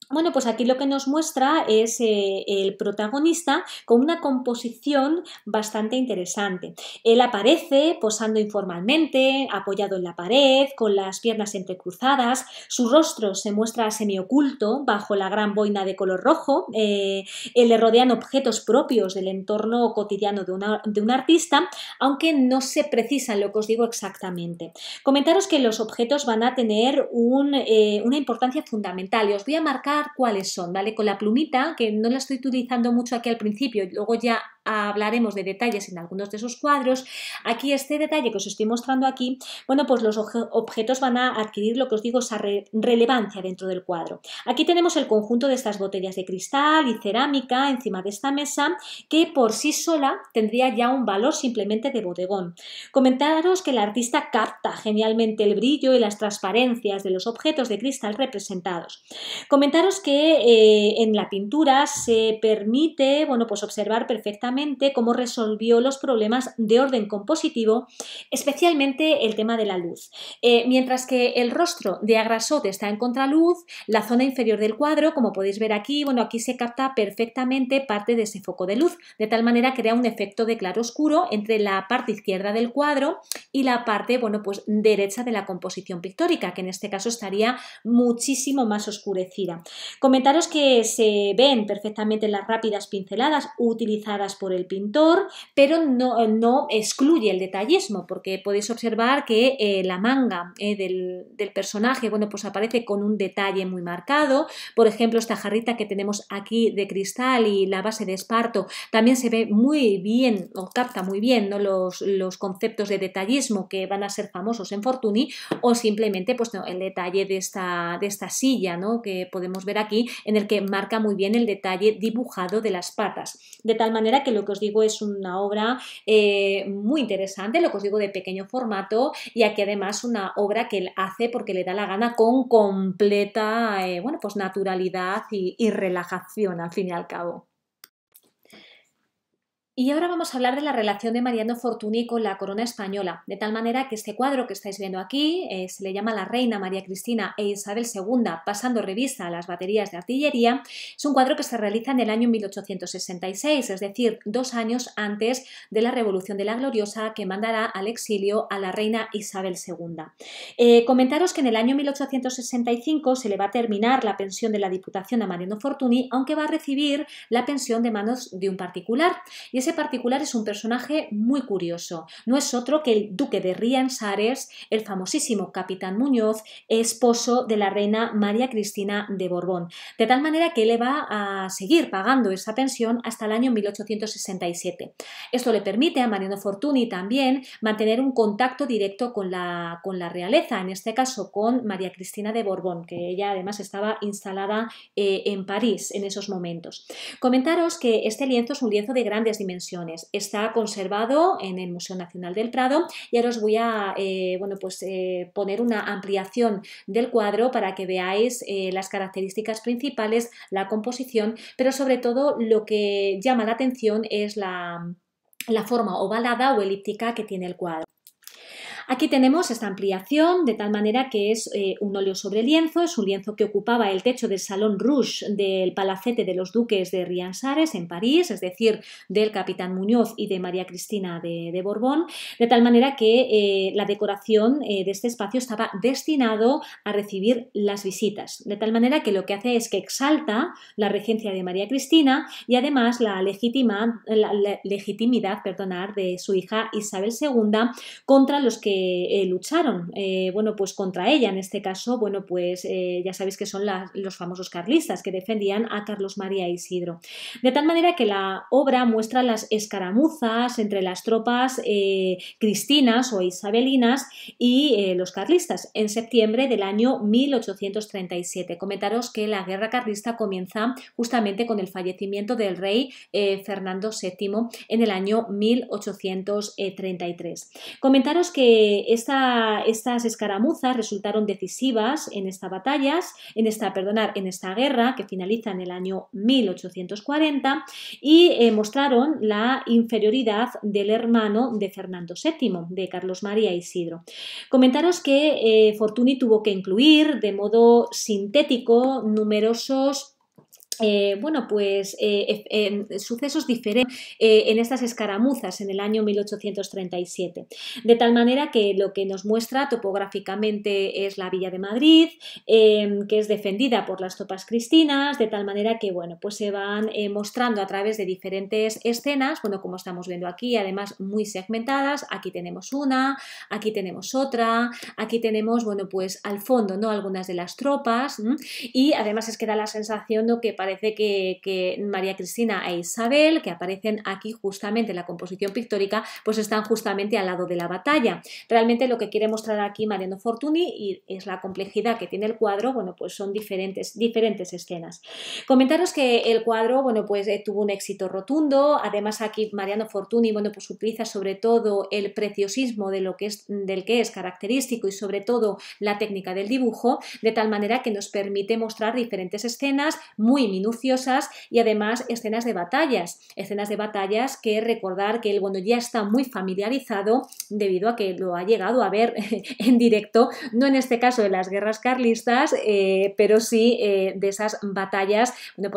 bueno, pues aquí lo que nos muestra es el protagonista con una composición bastante interesante. Él aparece posando informalmente, apoyado en la pared, con las piernas entrecruzadas, su rostro se muestra semioculto bajo la gran boina de color rojo, le rodean objetos propios del entorno cotidiano de un artista, aunque no se precisan lo que os digo exactamente. Comentaros que los objetos van a tener una importancia fundamental y os voy a marcar cuáles son, ¿vale? Con la plumita, que no la estoy utilizando mucho aquí al principio, luego ya hablaremos de detalles en algunos de esos cuadros. Aquí este detalle que os estoy mostrando aquí, bueno, pues los objetos van a adquirir lo que os digo, esa relevancia dentro del cuadro. Aquí tenemos el conjunto de estas botellas de cristal y cerámica encima de esta mesa que por sí sola tendría ya un valor simplemente de bodegón. Comentaros que el artista capta genialmente el brillo y las transparencias de los objetos de cristal representados. Comentaros que en la pintura se permite, bueno, pues observar perfectamente cómo resolvió los problemas de orden compositivo, especialmente el tema de la luz. Mientras que el rostro de Grassot está en contraluz, la zona inferior del cuadro, como podéis ver aquí, bueno, aquí se capta perfectamente parte de ese foco de luz, de tal manera que crea un efecto de claro-oscuro entre la parte izquierda del cuadro y la parte, bueno, pues derecha de la composición pictórica, que en este caso estaría muchísimo más oscurecida. Comentaros que se ven perfectamente las rápidas pinceladas utilizadas por el pintor, pero no excluye el detallismo, porque podéis observar que la manga del personaje, bueno, pues aparece con un detalle muy marcado. Por ejemplo, esta jarrita que tenemos aquí de cristal y la base de esparto también se ve muy bien o capta muy bien, ¿no? los conceptos de detallismo que van a ser famosos en Fortuny, o simplemente pues, no, el detalle de esta silla, ¿no? Que podemos ver aquí, en el que marca muy bien el detalle dibujado de las patas. De tal manera que lo que os digo es una obra muy interesante, lo que os digo de pequeño formato, y aquí además una obra que él hace porque le da la gana con completa bueno, pues naturalidad y relajación al fin y al cabo. Y ahora vamos a hablar de la relación de Mariano Fortuny con la corona española, de tal manera que este cuadro que estáis viendo aquí se le llama La Reina María Cristina e Isabel II pasando revista a las baterías de artillería. Es un cuadro que se realiza en el año 1866, es decir, 2 años antes de la Revolución de la Gloriosa, que mandará al exilio a la reina Isabel II. Comentaros que en el año 1865 se le va a terminar la pensión de la Diputación a Mariano Fortuny, aunque va a recibir la pensión de manos de un particular. Y ese particular es un personaje muy curioso. No es otro que el duque de Riansares, el famosísimo Capitán Muñoz, esposo de la reina María Cristina de Borbón. De tal manera que le va a seguir pagando esa pensión hasta el año 1867. Esto le permite a Mariano Fortuny también mantener un contacto directo con la realeza, en este caso con María Cristina de Borbón, que ella además estaba instalada en París en esos momentos. Comentaros que este lienzo es un lienzo de grandes dimensiones, dimensiones. Está conservado en el Museo Nacional del Prado y ahora os voy a poner una ampliación del cuadro para que veáis las características principales, la composición, pero sobre todo lo que llama la atención es la forma ovalada o elíptica que tiene el cuadro. Aquí tenemos esta ampliación de tal manera que es un óleo sobre lienzo, es un lienzo que ocupaba el techo del Salón Rouge del palacete de los duques de Riansares en París, es decir, del capitán Muñoz y de María Cristina de Borbón, de tal manera que la decoración de este espacio estaba destinado a recibir las visitas, de tal manera que lo que hace es que exalta la regencia de María Cristina y además la legitimidad de su hija Isabel II contra los que lucharon, pues contra ella, en este caso, ya sabéis que son los famosos carlistas que defendían a Carlos María Isidro. De tal manera que la obra muestra las escaramuzas entre las tropas cristinas o isabelinas y los carlistas en septiembre del año 1837. Comentaros que la guerra carlista comienza justamente con el fallecimiento del rey Fernando VII en el año 1833. Comentaros que estas escaramuzas resultaron decisivas en esta guerra que finaliza en el año 1840 y mostraron la inferioridad del hermano de Fernando VII, de Carlos María Isidro. Comentaros que Fortuny tuvo que incluir de modo sintético numerosos sucesos diferentes en estas escaramuzas en el año 1837, de tal manera que lo que nos muestra topográficamente es la Villa de Madrid, que es defendida por las tropas cristinas, de tal manera que se van mostrando a través de diferentes escenas, como estamos viendo aquí, además muy segmentadas. Aquí tenemos una, aquí tenemos otra, aquí tenemos al fondo, ¿no?, algunas de las tropas, y además es que da la sensación de que parece que María Cristina e Isabel, que aparecen aquí justamente en la composición pictórica, pues están justamente al lado de la batalla. Realmente lo que quiere mostrar aquí Mariano Fortuny, y es la complejidad que tiene el cuadro, son diferentes escenas. Comentaros que el cuadro, tuvo un éxito rotundo. Además aquí Mariano Fortuny, utiliza sobre todo el preciosismo del que es característico y sobre todo la técnica del dibujo, de tal manera que nos permite mostrar diferentes escenas muy minuciosas y además escenas de batallas que recordar que él ya está muy familiarizado debido a que lo ha llegado a ver en directo, no en este caso de las guerras carlistas, pero sí de esas batallas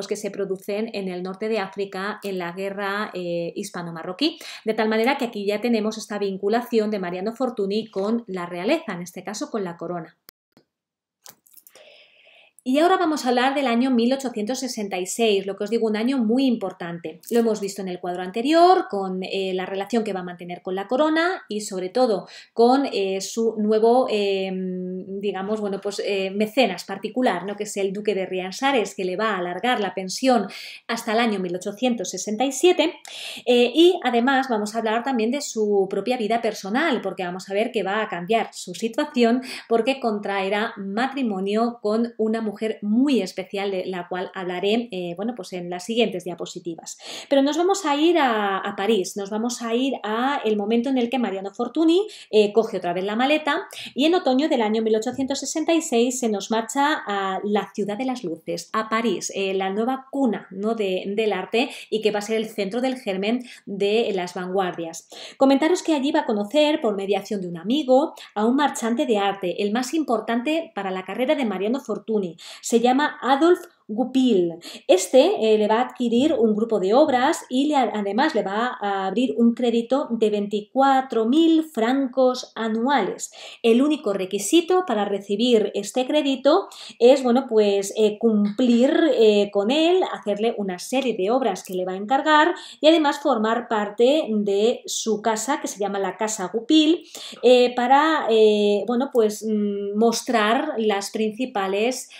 que se producen en el norte de África en la guerra hispano-marroquí, de tal manera que aquí ya tenemos esta vinculación de Mariano Fortuny con la realeza, en este caso con la corona. Y ahora vamos a hablar del año 1866, lo que os digo, un año muy importante. Lo hemos visto en el cuadro anterior, con la relación que va a mantener con la corona y sobre todo con su nuevo, mecenas particular, ¿no?, que es el duque de Riansares, que le va a alargar la pensión hasta el año 1867. Y además vamos a hablar también de su propia vida personal, porque vamos a ver que va a cambiar su situación porque contraerá matrimonio con una mujer muy especial, de la cual hablaré en las siguientes diapositivas. Pero nos vamos a ir a París, nos vamos a ir a el momento en el que Mariano Fortuny coge otra vez la maleta y en otoño del año 1866 se nos marcha a la ciudad de las luces, a París, la nueva cuna, ¿no?, del arte, y que va a ser el centro del germen de las vanguardias. Comentaros que allí va a conocer, por mediación de un amigo, a un marchante de arte, el más importante para la carrera de Mariano Fortuny. Se llama Adolphe Goupil. Le va a adquirir un grupo de obras y además le va a abrir un crédito de 24.000 francos anuales. El único requisito para recibir este crédito es cumplir con él, hacerle una serie de obras que le va a encargar y además formar parte de su casa, que se llama la Casa Goupil, para mostrar las principales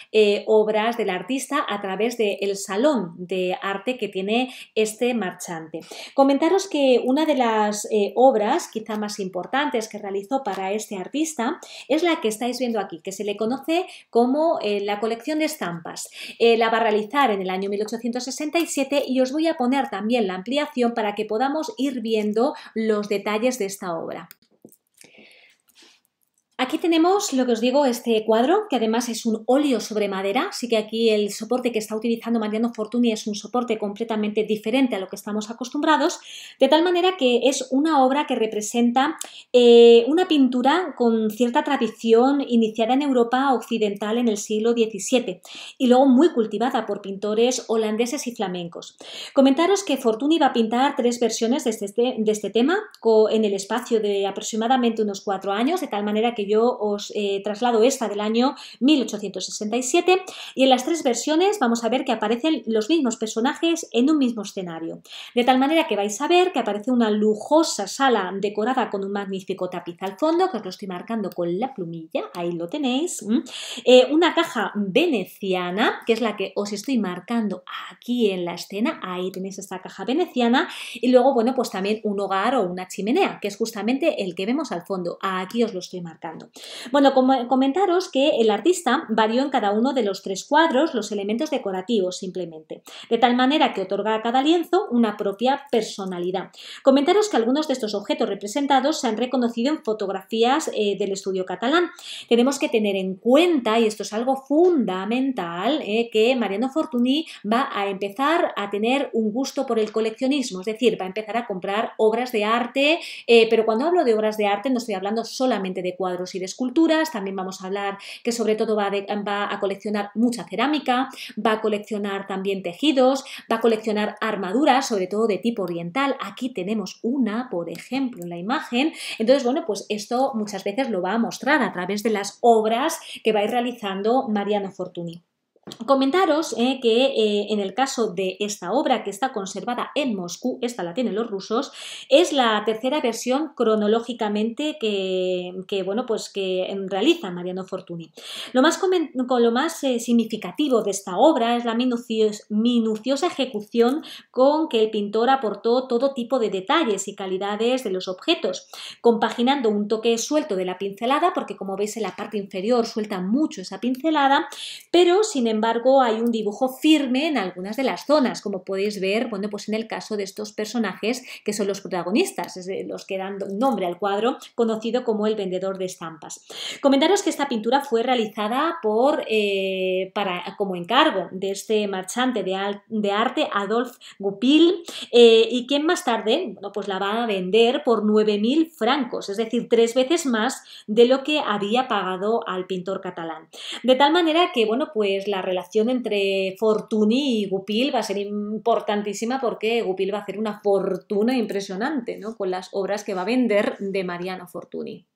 obras del artista artista a través del salón de arte que tiene este marchante. Comentaros que una de las obras quizá más importantes que realizó para este artista es la que estáis viendo aquí, que se le conoce como la colección de estampas. La va a realizar en el año 1867 y os voy a poner también la ampliación para que podamos ir viendo los detalles de esta obra. Aquí tenemos lo que os digo, este cuadro, que además es un óleo sobre madera, así que aquí el soporte que está utilizando Mariano Fortuny es un soporte completamente diferente a lo que estamos acostumbrados, de tal manera que es una obra que representa una pintura con cierta tradición iniciada en Europa occidental en el siglo XVII y luego muy cultivada por pintores holandeses y flamencos. Comentaros que Fortuny va a pintar 3 versiones de este tema en el espacio de aproximadamente unos 4 años, de tal manera que yo os traslado esta del año 1867 y en las 3 versiones vamos a ver que aparecen los mismos personajes en un mismo escenario. De tal manera que vais a ver que aparece una lujosa sala decorada con un magnífico tapiz al fondo, que os lo estoy marcando con la plumilla, ahí lo tenéis. Una caja veneciana, que es la que os estoy marcando aquí en la escena, ahí tenéis esta caja veneciana y luego, bueno, pues también un hogar o una chimenea, que es justamente el que vemos al fondo, aquí os lo estoy marcando. Bueno, comentaros que el artista varió en cada uno de los 3 cuadros los elementos decorativos simplemente, de tal manera que otorga a cada lienzo una propia personalidad. Comentaros que algunos de estos objetos representados se han reconocido en fotografías del estudio catalán. Tenemos que tener en cuenta, y esto es algo fundamental, que Mariano Fortuny va a empezar a tener un gusto por el coleccionismo, es decir, va a empezar a comprar obras de arte, pero cuando hablo de obras de arte no estoy hablando solamente de cuadros y de esculturas, también vamos a hablar que sobre todo va a coleccionar mucha cerámica, va a coleccionar también tejidos, va a coleccionar armaduras, sobre todo de tipo oriental. Aquí tenemos una, por ejemplo, en la imagen. Entonces, bueno, pues esto muchas veces lo va a mostrar a través de las obras que va a ir realizando Mariano Fortuny. Comentaros que en el caso de esta obra que está conservada en Moscú, esta la tienen los rusos, es la tercera versión cronológicamente que realiza Mariano Fortuny. Lo más significativo de esta obra es la minuciosa ejecución con que el pintor aportó todo tipo de detalles y calidades de los objetos, compaginando un toque suelto de la pincelada, porque como veis en la parte inferior suelta mucho esa pincelada, pero sin embargo hay un dibujo firme en algunas de las zonas, como podéis ver, bueno, pues en el caso de estos personajes que son los protagonistas, los que dan nombre al cuadro, conocido como El vendedor de estampas. Comentaros que esta pintura fue realizada como encargo de este marchante de arte Adolphe Goupil y quien más tarde, bueno, pues la va a vender por 9.000 francos, es decir, 3 veces más de lo que había pagado al pintor catalán. De tal manera que, bueno, pues la relación entre Fortuny y Goupil va a ser importantísima porque Goupil va a hacer una fortuna impresionante, ¿no?, con las obras que va a vender de Mariano Fortuny.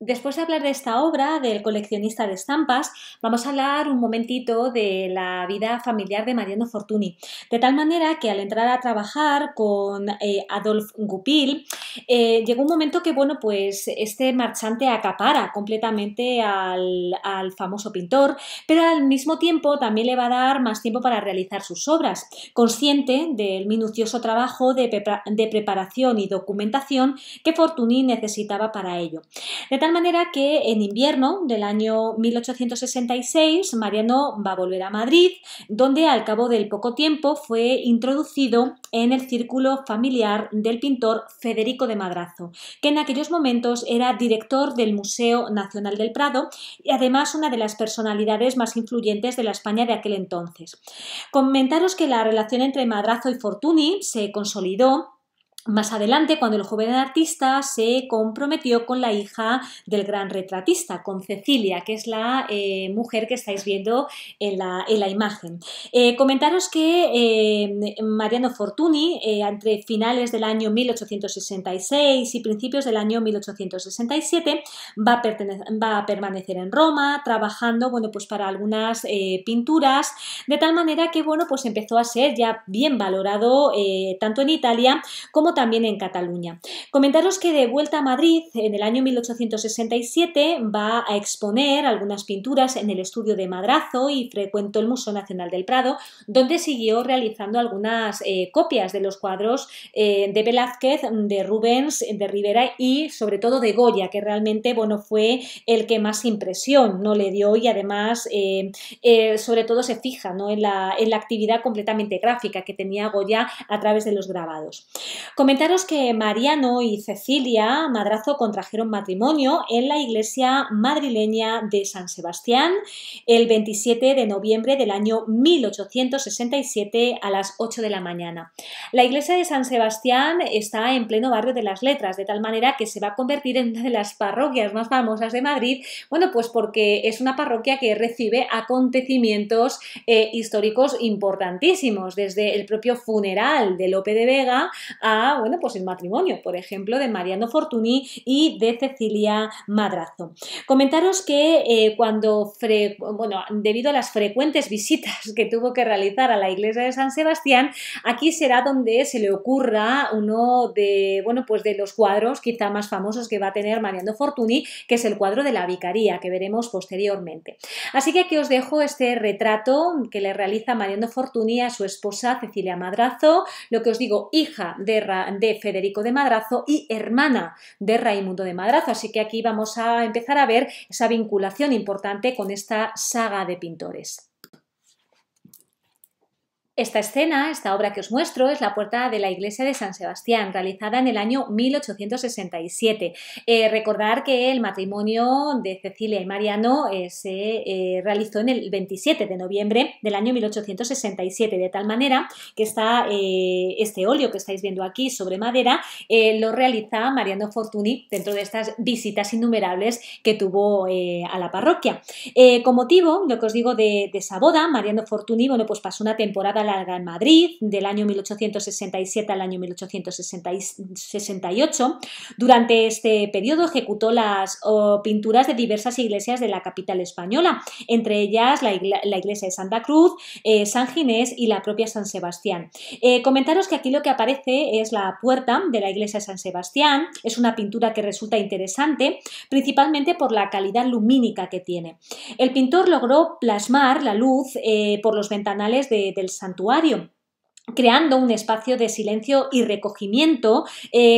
Después de hablar de esta obra, del coleccionista de estampas, vamos a hablar un momentito de la vida familiar de Mariano Fortuny. De tal manera que al entrar a trabajar con Adolphe Goupil, llegó un momento que, bueno, pues este marchante acapara completamente al famoso pintor, pero al mismo tiempo también le va a dar más tiempo para realizar sus obras, consciente del minucioso trabajo de preparación y documentación que Fortuny necesitaba para ello. De tal manera que en invierno del año 1866 Mariano va a volver a Madrid, donde al cabo del poco tiempo fue introducido en el círculo familiar del pintor Federico de Madrazo, que en aquellos momentos era director del Museo Nacional del Prado y además una de las personalidades más influyentes de la España de aquel entonces. Comentaros que la relación entre Madrazo y Fortuny se consolidó más adelante, cuando el joven artista se comprometió con la hija del gran retratista, con Cecilia, que es la mujer que estáis viendo en la imagen. Comentaros que Mariano Fortuny, entre finales del año 1866 y principios del año 1867, va a permanecer en Roma, trabajando, bueno, pues para algunas pinturas, de tal manera que, bueno, pues empezó a ser ya bien valorado tanto en Italia como como también en Cataluña. Comentaros que de vuelta a Madrid, en el año 1867, va a exponer algunas pinturas en el estudio de Madrazo y frecuentó el Museo Nacional del Prado, donde siguió realizando algunas copias de los cuadros de Velázquez, de Rubens, de Rivera y sobre todo de Goya, que realmente fue el que más impresión, ¿no?, le dio, y además sobre todo se fija, ¿no?, en la actividad completamente gráfica que tenía Goya a través de los grabados. Comentaros que Mariano y Cecilia Madrazo contrajeron matrimonio en la iglesia madrileña de San Sebastián el 27 de noviembre del año 1867 a las 8 de la mañana. La iglesia de San Sebastián está en pleno barrio de las Letras, de tal manera que se va a convertir en una de las parroquias más famosas de Madrid, pues porque es una parroquia que recibe acontecimientos históricos importantísimos, desde el propio funeral de Lope de Vega a, pues el matrimonio, por ejemplo, de Mariano Fortuny y de Cecilia Madrazo. Comentaros que debido a las frecuentes visitas que tuvo que realizar a la iglesia de San Sebastián, aquí será donde se le ocurra uno de, de los cuadros quizá más famosos que va a tener Mariano Fortuny, que es el cuadro de la Vicaría, que veremos posteriormente. Así que aquí os dejo este retrato que le realiza Mariano Fortuny a su esposa Cecilia Madrazo, lo que os digo, hija de Federico de Madrazo y hermana de Raimundo de Madrazo. Así que aquí vamos a empezar a ver esa vinculación importante con esta saga de pintores. Esta escena, esta obra que os muestro, es la puerta de la iglesia de San Sebastián, realizada en el año 1867. Recordar que el matrimonio de Cecilia y Mariano se realizó en el 27 de noviembre del año 1867, de tal manera que este óleo que estáis viendo aquí sobre madera lo realiza Mariano Fortuny dentro de estas visitas innumerables que tuvo a la parroquia. Con motivo, lo que os digo de esa boda, Mariano Fortuny pues pasó una temporada larga en Madrid, del año 1867 al año 1868. Durante este periodo ejecutó las pinturas de diversas iglesias de la capital española, entre ellas la iglesia de Santa Cruz, San Ginés y la propia San Sebastián. Comentaros que aquí lo que aparece es la puerta de la iglesia de San Sebastián. Es una pintura que resulta interesante, principalmente por la calidad lumínica que tiene. El pintor logró plasmar la luz por los ventanales del santuario, creando un espacio de silencio y recogimiento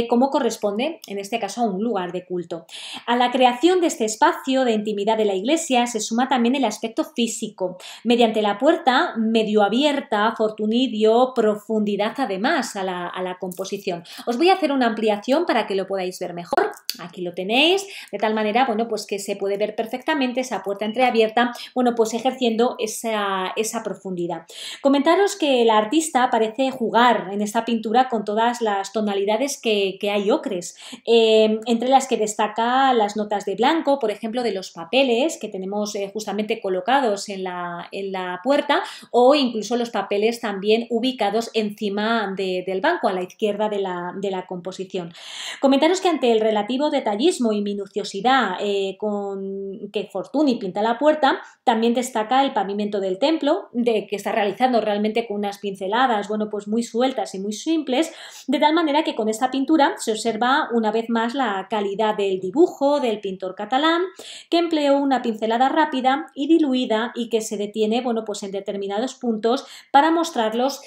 como corresponde, en este caso, a un lugar de culto. A la creación de este espacio de intimidad de la iglesia se suma también el aspecto físico. Mediante la puerta medio abierta, Fortuny dio profundidad además a la composición. Os voy a hacer una ampliación para que lo podáis ver mejor. Aquí lo tenéis, de tal manera, pues que se puede ver perfectamente esa puerta entreabierta, pues ejerciendo esa profundidad. Comentaros que la artista parece jugar en esta pintura con todas las tonalidades que hay ocres, entre las que destaca las notas de blanco, por ejemplo, de los papeles que tenemos justamente colocados en la puerta, o incluso los papeles también ubicados encima del banco, a la izquierda de la composición. Comentaros que ante el relativo detallismo y minuciosidad con que Fortuny pinta la puerta, también destaca el pavimento del templo, que está realizando realmente con unas pinceladas, pues muy sueltas y muy simples, de tal manera que con esta pintura se observa una vez más la calidad del dibujo del pintor catalán, que empleó una pincelada rápida y diluida y que se detiene, pues en determinados puntos para mostrarlos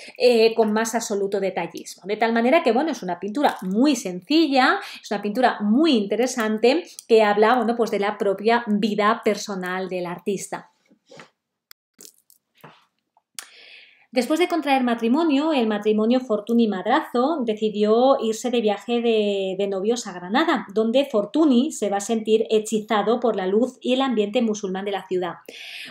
con más absoluto detallismo. De tal manera que, es una pintura muy sencilla, es una pintura muy interesante que habla, pues de la propia vida personal del artista. Después de contraer matrimonio, el matrimonio Fortuny-Madrazo decidió irse de viaje de novios a Granada, donde Fortuny se va a sentir hechizado por la luz y el ambiente musulmán de la ciudad.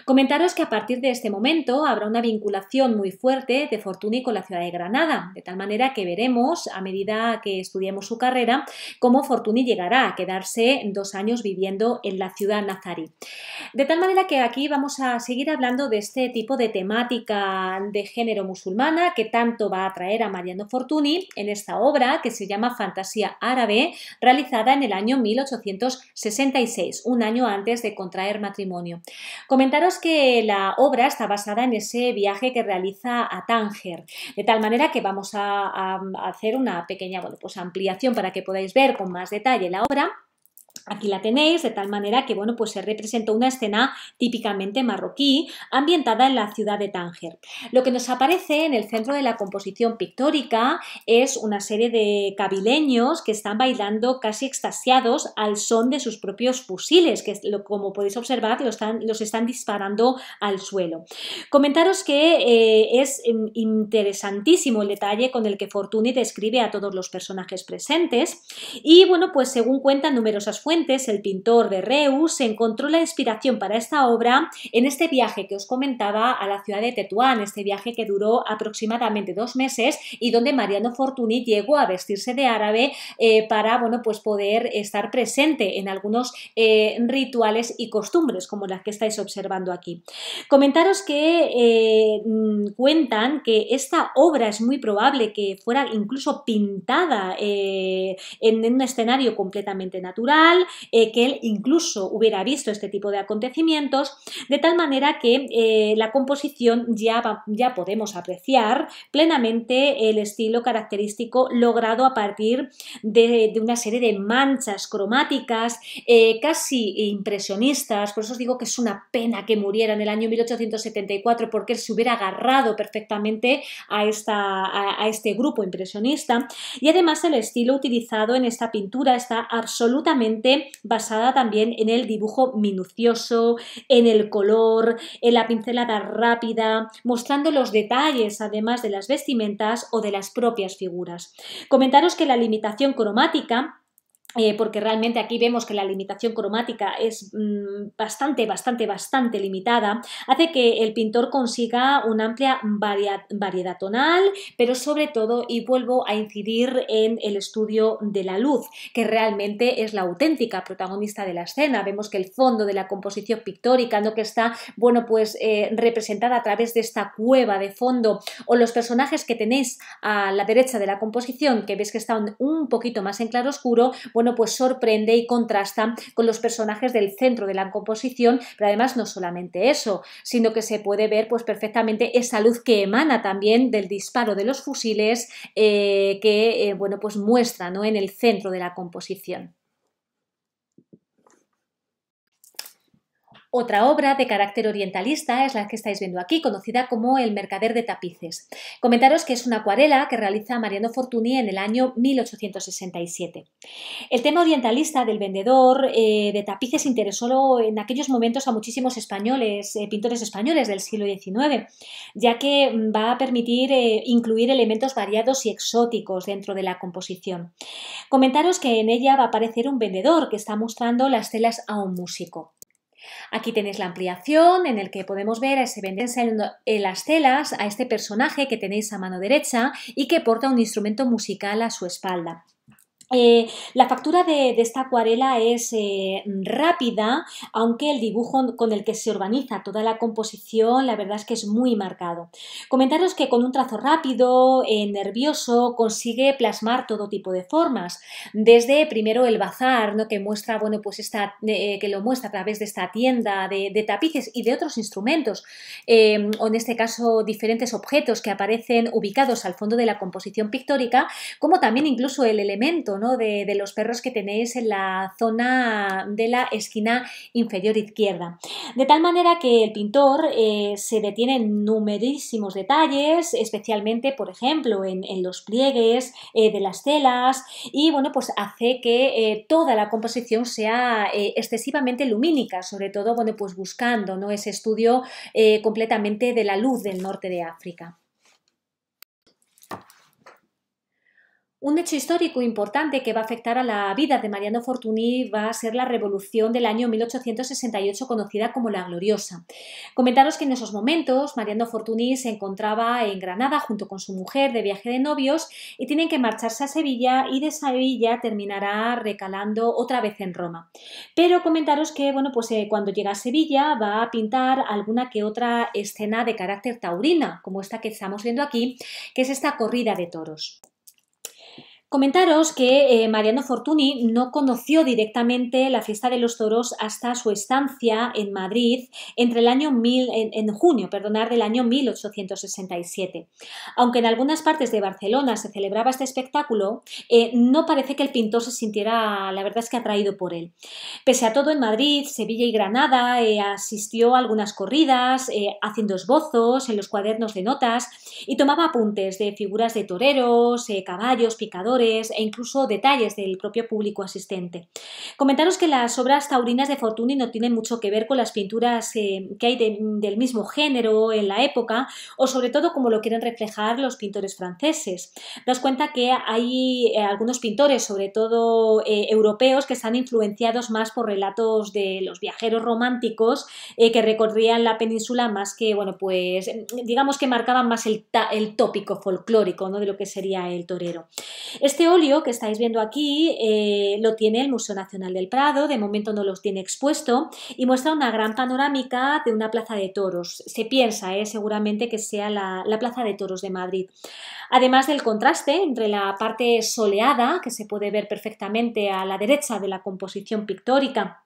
Comentaros que a partir de este momento habrá una vinculación muy fuerte de Fortuny con la ciudad de Granada, de tal manera que veremos, a medida que estudiemos su carrera, cómo Fortuny llegará a quedarse 2 años viviendo en la ciudad nazarí. De tal manera que aquí vamos a seguir hablando de este tipo de temática de género musulmana que tanto va a atraer a Mariano Fortuny en esta obra que se llama Fantasía árabe, realizada en el año 1866, un año antes de contraer matrimonio. Comentaros que la obra está basada en ese viaje que realiza a Tánger, de tal manera que vamos a hacer una pequeña ampliación para que podáis ver con más detalle la obra. Aquí la tenéis, de tal manera que pues se representó una escena típicamente marroquí, ambientada en la ciudad de Tánger. Lo que nos aparece en el centro de la composición pictórica es una serie de kabileños que están bailando casi extasiados al son de sus propios fusiles, que como podéis observar los están disparando al suelo. Comentaros que es interesantísimo el detalle con el que Fortuny describe a todos los personajes presentes y pues según cuentan numerosas fuentes, el pintor de Reus encontró la inspiración para esta obra en este viaje que os comentaba a la ciudad de Tetuán, este viaje que duró aproximadamente 2 meses y donde Mariano Fortuny llegó a vestirse de árabe para poder estar presente en algunos rituales y costumbres como las que estáis observando aquí. Comentaros que cuentan que esta obra es muy probable que fuera incluso pintada en un escenario completamente natural, que él incluso hubiera visto este tipo de acontecimientos, de tal manera que la composición ya podemos apreciar plenamente el estilo característico logrado a partir de una serie de manchas cromáticas casi impresionistas. Por eso os digo que es una pena que muriera en el año 1874, porque él se hubiera agarrado perfectamente a este grupo impresionista, y además el estilo utilizado en esta pintura está absolutamente basada también en el dibujo minucioso, en el color, en la pincelada rápida, mostrando los detalles además de las vestimentas o de las propias figuras. Comentaros que la limitación cromática, porque realmente aquí vemos que la limitación cromática es bastante limitada, hace que el pintor consiga una amplia variedad tonal, pero sobre todo, y vuelvo a incidir en el estudio de la luz, que realmente es la auténtica protagonista de la escena. Vemos que el fondo de la composición pictórica, que está representada a través de esta cueva de fondo, o los personajes que tenéis a la derecha de la composición, que veis que están un poquito más en claroscuro, pues sorprende y contrasta con los personajes del centro de la composición, pero además no solamente eso, sino que se puede ver perfectamente esa luz que emana también del disparo de los fusiles que muestra en el centro de la composición. Otra obra de carácter orientalista es la que estáis viendo aquí, conocida como El mercader de tapices. Comentaros que es una acuarela que realiza Mariano Fortuny en el año 1867. El tema orientalista del vendedor de tapices interesó en aquellos momentos a muchísimos pintores españoles del siglo XIX, ya que va a permitir incluir elementos variados y exóticos dentro de la composición. Comentaros que en ella va a aparecer un vendedor que está mostrando las telas a un músico. Aquí tenéis la ampliación en el que podemos ver a ese vendedor enseñando las telas a este personaje que tenéis a mano derecha y que porta un instrumento musical a su espalda. La factura de esta acuarela es rápida, aunque el dibujo con el que se organiza toda la composición la verdad es que es muy marcado. Comentaros que con un trazo rápido, nervioso, consigue plasmar todo tipo de formas, desde primero el bazar, que muestra, que lo muestra a través de esta tienda de tapices y de otros instrumentos, o en este caso diferentes objetos que aparecen ubicados al fondo de la composición pictórica, como también incluso el elemento de los perros que tenéis en la zona de la esquina inferior izquierda. De tal manera que el pintor se detiene en numerísimos detalles, especialmente, por ejemplo, en los pliegues de las telas y, hace que toda la composición sea excesivamente lumínica, sobre todo, buscando ese estudio completamente de la luz del norte de África. Un hecho histórico importante que va a afectar a la vida de Mariano Fortuny va a ser la revolución del año 1868 conocida como la Gloriosa. Comentaros que en esos momentos Mariano Fortuny se encontraba en Granada junto con su mujer de viaje de novios y tienen que marcharse a Sevilla y de Sevilla terminará recalando otra vez en Roma. Pero comentaros que cuando llega a Sevilla va a pintar alguna que otra escena de carácter taurina, como esta que estamos viendo aquí, que es esta corrida de toros. Comentaros que Mariano Fortuny no conoció directamente la fiesta de los toros hasta su estancia en Madrid entre el año en junio del año 1867. Aunque en algunas partes de Barcelona se celebraba este espectáculo, no parece que el pintor se sintiera, la verdad es que atraído por él. Pese a todo, en Madrid, Sevilla y Granada asistió a algunas corridas, haciendo esbozos en los cuadernos de notas y tomaba apuntes de figuras de toreros, caballos, picadores e incluso detalles del propio público asistente. Comentaros que las obras taurinas de Fortuny no tienen mucho que ver con las pinturas que hay del mismo género en la época o sobre todo como lo quieren reflejar los pintores franceses. Daos cuenta que hay algunos pintores, sobre todo europeos, que están influenciados más por relatos de los viajeros románticos que recorrían la península más que, digamos que marcaban más el tópico folclórico, ¿no?, de lo que sería el torero. Este óleo que estáis viendo aquí lo tiene el Museo Nacional del Prado, de momento no los tiene expuesto y muestra una gran panorámica de una plaza de toros. Se piensa seguramente que sea la Plaza de Toros de Madrid. Además del contraste entre la parte soleada, que se puede ver perfectamente a la derecha de la composición pictórica,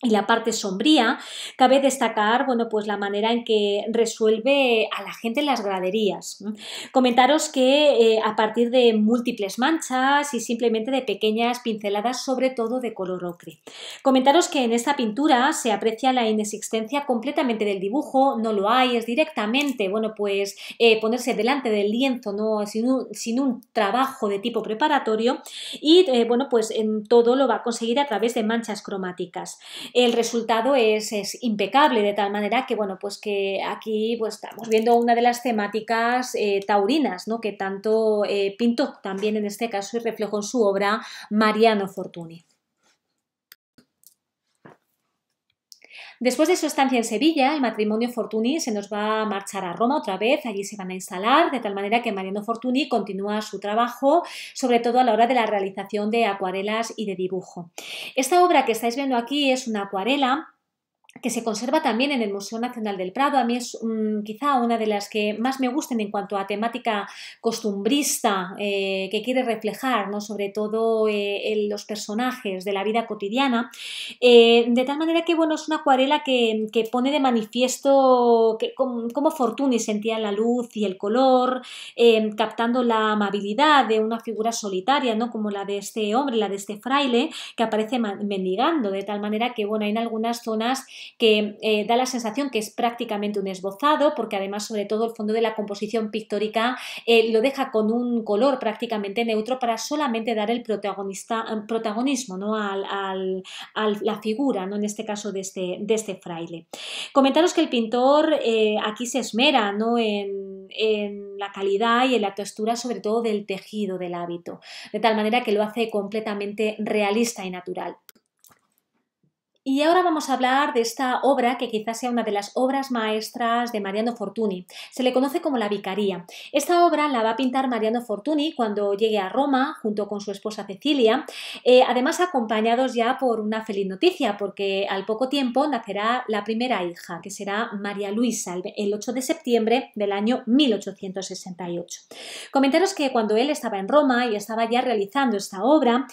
y la parte sombría, cabe destacar la manera en que resuelve a la gente en las graderías. Comentaros que a partir de múltiples manchas y simplemente de pequeñas pinceladas, sobre todo de color ocre. Comentaros que en esta pintura se aprecia la inexistencia completamente del dibujo, no lo hay, es directamente ponerse delante del lienzo, ¿no?, sin un trabajo de tipo preparatorio y en todo lo va a conseguir a través de manchas cromáticas. El resultado es impecable, de tal manera que, que aquí estamos viendo una de las temáticas taurinas, ¿no?, que tanto pintó también en este caso y reflejó en su obra Mariano Fortuny. Después de su estancia en Sevilla, el matrimonio Fortuny se nos va a marchar a Roma otra vez, allí se van a instalar, de tal manera que Mariano Fortuny continúa su trabajo, sobre todo a la hora de la realización de acuarelas y de dibujo. Esta obra que estáis viendo aquí es una acuarela que se conserva también en el Museo Nacional del Prado. A mí es quizá una de las que más me gustan en cuanto a temática costumbrista que quiere reflejar, ¿no?, sobre todo los personajes de la vida cotidiana, de tal manera que es una acuarela que pone de manifiesto cómo Fortuny sentía la luz y el color, captando la amabilidad de una figura solitaria, ¿no?, como la de este hombre, la de este fraile que aparece mendigando, de tal manera que hay en algunas zonas que da la sensación que es prácticamente un esbozado, porque además sobre todo el fondo de la composición pictórica lo deja con un color prácticamente neutro para solamente dar el protagonismo, ¿no?, a la figura, ¿no?, en este caso de este fraile. Comentaros que el pintor aquí se esmera, ¿no?, en la calidad y en la textura sobre todo del tejido del hábito, de tal manera que lo hace completamente realista y natural. Y ahora vamos a hablar de esta obra que quizás sea una de las obras maestras de Mariano Fortuny. Se le conoce como La Vicaría. Esta obra la va a pintar Mariano Fortuny cuando llegue a Roma junto con su esposa Cecilia, además acompañados ya por una feliz noticia, porque al poco tiempo nacerá la primera hija, que será María Luisa, el 8 de septiembre del año 1868. Comentaros que cuando él estaba en Roma y estaba ya realizando esta obra,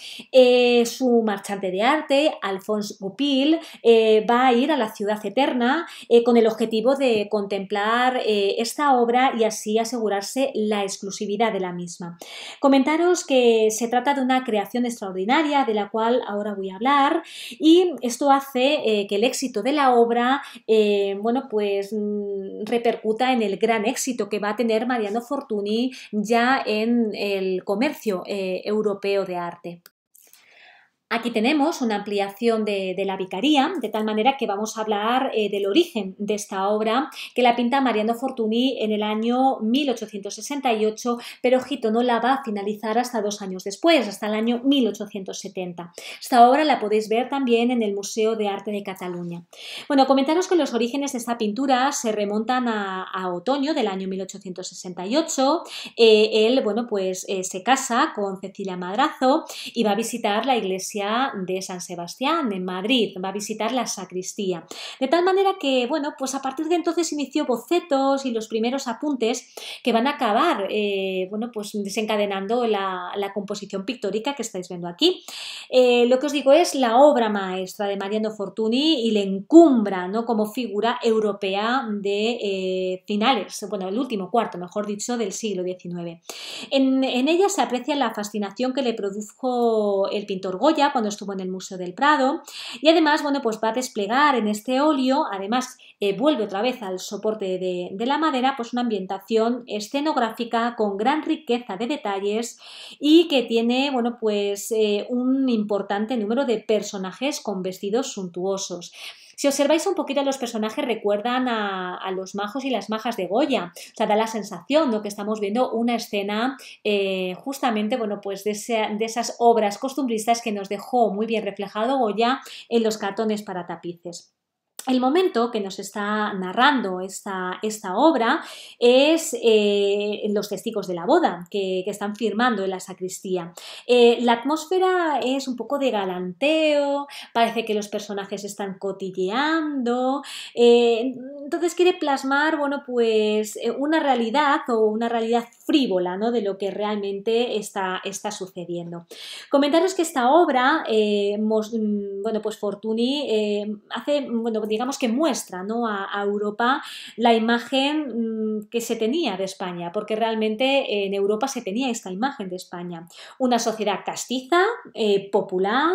su marchante de arte, Alphonse Goupil, va a ir a la Ciudad Eterna con el objetivo de contemplar esta obra y así asegurarse la exclusividad de la misma. Comentaros que se trata de una creación extraordinaria de la cual ahora voy a hablar y esto hace que el éxito de la obra repercuta en el gran éxito que va a tener Mariano Fortuny ya en el comercio europeo de arte. Aquí tenemos una ampliación de la vicaría, de tal manera que vamos a hablar del origen de esta obra, que la pinta Mariano Fortuny en el año 1868, pero ojito, no la va a finalizar hasta 2 años después, hasta el año 1870. Esta obra la podéis ver también en el Museo de Arte de Cataluña. Bueno, comentaros que los orígenes de esta pintura se remontan a otoño del año 1868. Él, bueno, pues se casa con Cecilia Madrazo y va a visitar la iglesia de San Sebastián en Madrid, va a visitar la sacristía. De tal manera que, bueno, pues a partir de entonces inició bocetos y los primeros apuntes que van a acabar, bueno, pues desencadenando la composición pictórica que estáis viendo aquí. Lo que os digo es la obra maestra de Mariano Fortuny y le encumbra, ¿no?, como figura europea de finales, bueno, el último cuarto, mejor dicho, del siglo XIX. En ella se aprecia la fascinación que le produjo el pintor Goya cuando estuvo en el Museo del Prado, y además, bueno, pues va a desplegar en este óleo, además vuelve otra vez al soporte de la madera, pues una ambientación escenográfica con gran riqueza de detalles y que tiene, bueno, pues un importante número de personajes con vestidos suntuosos. Si observáis un poquito, los personajes recuerdan a los majos y las majas de Goya, o sea, da la sensación, ¿no?, que estamos viendo una escena justamente, bueno, pues de esas obras costumbristas que nos dejó muy bien reflejado Goya en los cartones para tapices. El momento que nos está narrando esta obra es los testigos de la boda que están firmando en la sacristía. La atmósfera es un poco de galanteo, parece que los personajes están cotilleando, entonces quiere plasmar, bueno, pues una realidad o una realidad frívola, ¿no?, de lo que realmente está sucediendo. Comentaros que esta obra, bueno, pues Fortuny hace, bueno, digamos que muestra, ¿no?, a Europa la imagen que se tenía de España, porque realmente en Europa se tenía esta imagen de España. Una sociedad castiza, popular,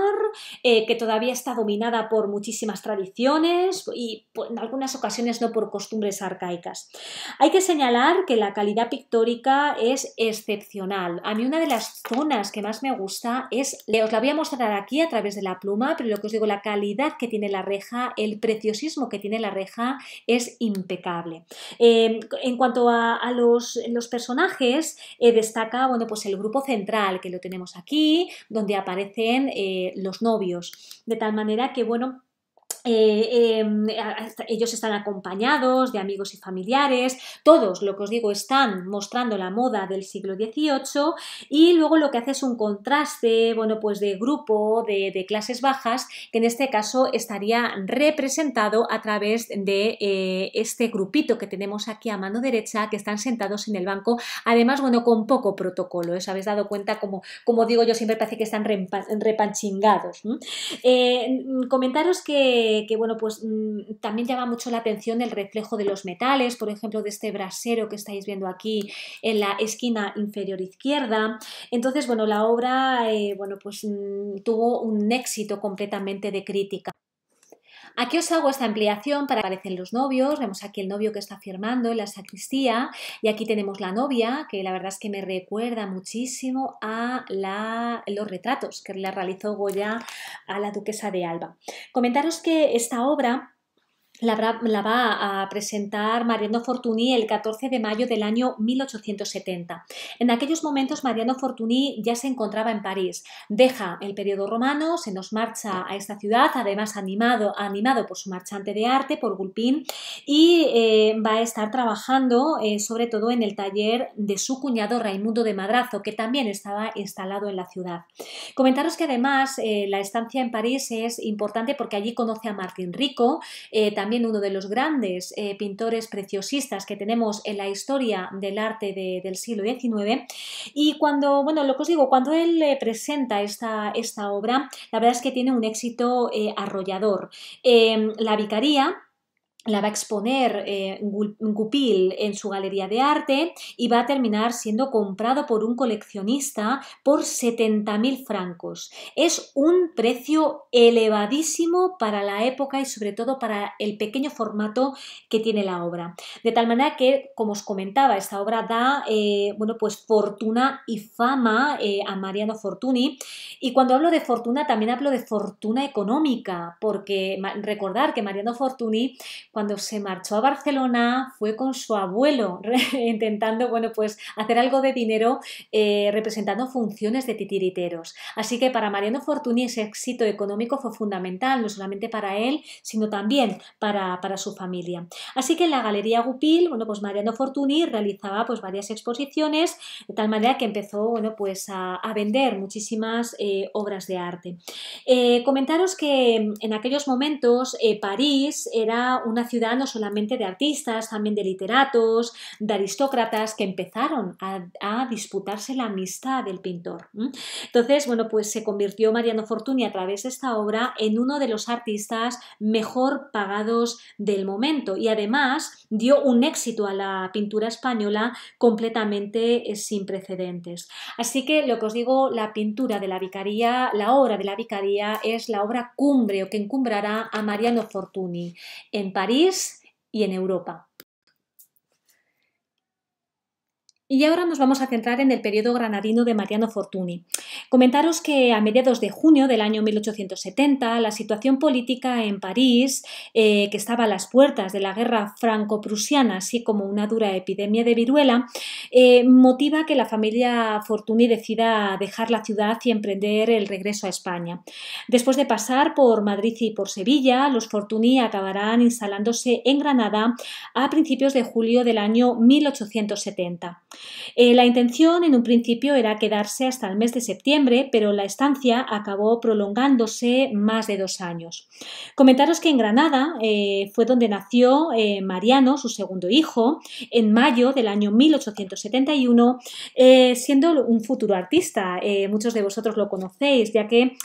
que todavía está dominada por muchísimas tradiciones y en algunas ocasiones no por costumbres arcaicas. Hay que señalar que la calidad pictórica es excepcional. A mí una de las zonas que más me gusta es, os la voy a mostrar aquí a través de la pluma, pero lo que os digo, la calidad que tiene la reja, el preciosismo que tiene la reja es impecable. En cuanto a los personajes, destaca, bueno, pues el grupo central, que lo tenemos aquí, donde aparecen los novios, de tal manera que, bueno, ellos están acompañados de amigos y familiares, todos, lo que os digo, están mostrando la moda del siglo XVIII, y luego lo que hace es un contraste, bueno, pues de grupo, de clases bajas, que en este caso estaría representado a través de este grupito que tenemos aquí a mano derecha, que están sentados en el banco, además, bueno, con poco protocolo, ¿os habéis dado cuenta? Como digo yo, siempre parece que están repanchingados, ¿no? Comentaros que bueno, pues también llama mucho la atención el reflejo de los metales, por ejemplo, de este brasero que estáis viendo aquí en la esquina inferior izquierda. Entonces, bueno, la obra, bueno, pues tuvo un éxito completamente de crítica. Aquí os hago esta ampliación para que aparecen los novios. Vemos aquí el novio que está firmando en la sacristía, y aquí tenemos la novia, que la verdad es que me recuerda muchísimo a los retratos que le realizó Goya a la duquesa de Alba. Comentaros que esta obra la va a presentar Mariano Fortuny el 14 de mayo del año 1870. En aquellos momentos Mariano Fortuny ya se encontraba en París, deja el periodo romano, se nos marcha a esta ciudad, además animado por su marchante de arte, por Gulpin, y va a estar trabajando sobre todo en el taller de su cuñado Raimundo de Madrazo, que también estaba instalado en la ciudad. Comentaros que además la estancia en París es importante porque allí conoce a Martín Rico, también uno de los grandes pintores preciosistas que tenemos en la historia del arte del siglo XIX, y cuando, bueno, lo que os digo, cuando él presenta esta obra, la verdad es que tiene un éxito arrollador. La vicaría la va a exponer Goupil en su galería de arte y va a terminar siendo comprado por un coleccionista por 70.000 francos. Es un precio elevadísimo para la época y sobre todo para el pequeño formato que tiene la obra. De tal manera que, como os comentaba, esta obra da bueno, pues fortuna y fama a Mariano Fortuny. Y cuando hablo de fortuna también hablo de fortuna económica, porque recordar que Mariano Fortuny, cuando se marchó a Barcelona, fue con su abuelo intentando, bueno, pues hacer algo de dinero representando funciones de titiriteros. Así que para Mariano Fortuny ese éxito económico fue fundamental, no solamente para él, sino también para su familia. Así que en la Galería Goupil, bueno, pues Mariano Fortuny realizaba pues varias exposiciones, de tal manera que empezó, bueno, pues a vender muchísimas obras de arte. Comentaros que en aquellos momentos París era una ciudad no solamente de artistas, también de literatos, de aristócratas que empezaron a disputarse la amistad del pintor. Entonces, bueno, pues se convirtió Mariano Fortuny a través de esta obra en uno de los artistas mejor pagados del momento y además dio un éxito a la pintura española completamente sin precedentes. Así que lo que os digo, la pintura de la Vicaría, la obra de la Vicaría es la obra cumbre o que encumbrará a Mariano Fortuny en París y en Europa. Y ahora nos vamos a centrar en el periodo granadino de Mariano Fortuny. Comentaros que a mediados de junio del año 1870 la situación política en París, que estaba a las puertas de la guerra franco-prusiana, así como una dura epidemia de viruela, motiva que la familia Fortuny decida dejar la ciudad y emprender el regreso a España. Después de pasar por Madrid y por Sevilla, los Fortuny acabarán instalándose en Granada a principios de julio del año 1870. La intención en un principio era quedarse hasta el mes de septiembre, pero la estancia acabó prolongándose más de 2 años. Comentaros que en Granada fue donde nació Mariano, su segundo hijo, en mayo del año 1871, siendo un futuro artista. Muchos de vosotros lo conocéis, ya que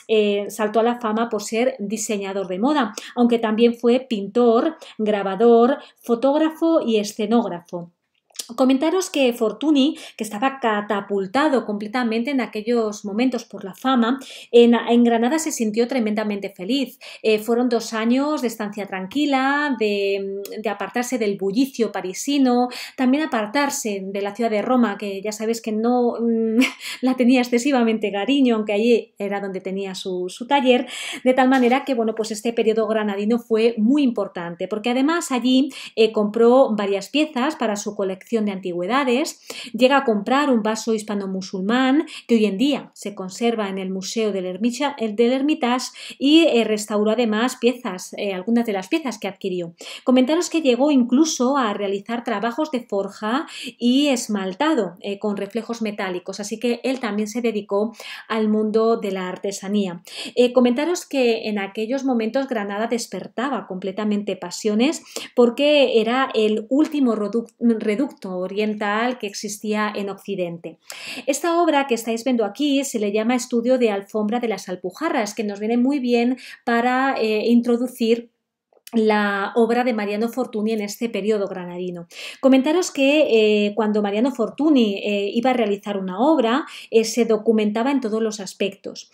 saltó a la fama por ser diseñador de moda, aunque también fue pintor, grabador, fotógrafo y escenógrafo. Comentaros que Fortuny, que estaba catapultado completamente en aquellos momentos por la fama, en Granada se sintió tremendamente feliz. Fueron 2 años de estancia tranquila, de apartarse del bullicio parisino, también apartarse de la ciudad de Roma, que ya sabéis que no la tenía excesivamente cariño, aunque allí era donde tenía su taller, de tal manera que, bueno, pues este periodo granadino fue muy importante, porque además allí compró varias piezas para su colección de antigüedades, llega a comprar un vaso hispano-musulmán que hoy en día se conserva en el Museo del Hermitage y restauró además piezas, algunas de las piezas que adquirió. Comentaros que llegó incluso a realizar trabajos de forja y esmaltado con reflejos metálicos, así que él también se dedicó al mundo de la artesanía. Comentaros que en aquellos momentos Granada despertaba completamente pasiones porque era el último reducto oriental que existía en Occidente. Esta obra que estáis viendo aquí se le llama Estudio de Alfombra de las Alpujarras, que nos viene muy bien para introducir la obra de Mariano Fortuny en este periodo granadino. Comentaros que cuando Mariano Fortuny iba a realizar una obra, se documentaba en todos los aspectos,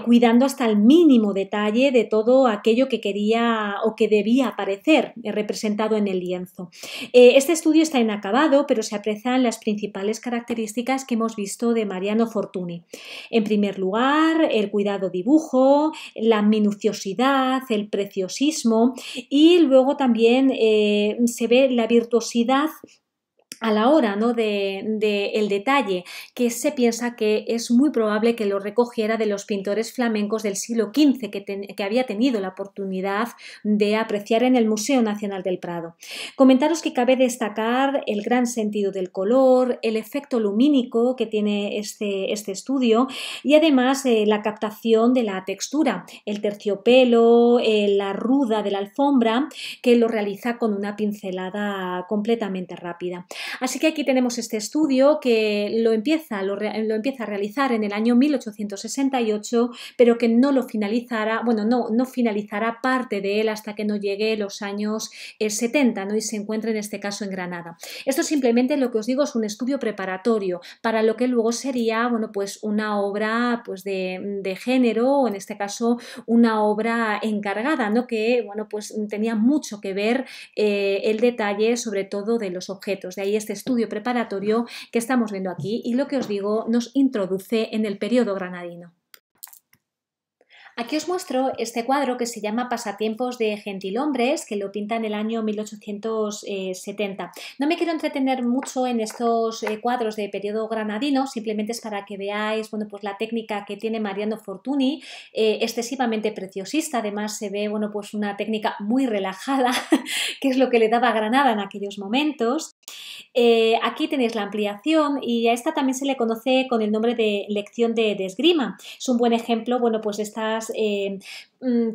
cuidando hasta el mínimo detalle de todo aquello que quería o que debía aparecer representado en el lienzo. Este estudio está inacabado, pero se aprecian las principales características que hemos visto de Mariano Fortuny. En primer lugar, el cuidado dibujo, la minuciosidad, el preciosismo, y luego también se ve la virtuosidad a la hora, ¿no?, de el detalle, que se piensa que es muy probable que lo recogiera de los pintores flamencos del siglo XV que había tenido la oportunidad de apreciar en el Museo Nacional del Prado. Comentaros que cabe destacar el gran sentido del color, el efecto lumínico que tiene este estudio y además la captación de la textura, el terciopelo, la ruda de la alfombra, que lo realiza con una pincelada completamente rápida. Así que aquí tenemos este estudio que lo empieza a realizar en el año 1868, pero que no lo finalizará, bueno, no finalizará parte de él hasta que no llegue los años 70, ¿no? Y se encuentra en este caso en Granada. Esto simplemente, lo que os digo, es un estudio preparatorio para lo que luego sería, bueno, pues una obra pues de género, o en este caso una obra encargada, ¿no? Que, bueno, pues tenía mucho que ver el detalle sobre todo de los objetos. De ahí este estudio preparatorio que estamos viendo aquí y lo que os digo nos introduce en el periodo granadino. Aquí os muestro este cuadro que se llama Pasatiempos de Gentilhombres, que lo pinta en el año 1870. No me quiero entretener mucho en estos cuadros de periodo granadino, simplemente es para que veáis, bueno, pues la técnica que tiene Mariano Fortuny, excesivamente preciosista. Además se ve, bueno, pues una técnica muy relajada, que es lo que le daba a Granada en aquellos momentos. Aquí tenéis la ampliación y a esta también se le conoce con el nombre de lección de esgrima. Es un buen ejemplo, bueno, pues de estas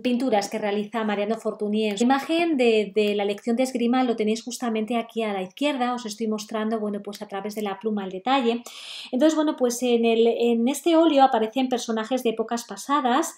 pinturas que realiza Mariano Fortuny. La imagen de la lección de esgrima lo tenéis justamente aquí a la izquierda, os estoy mostrando, bueno, pues a través de la pluma el detalle. Entonces, bueno, pues en este óleo aparecen personajes de épocas pasadas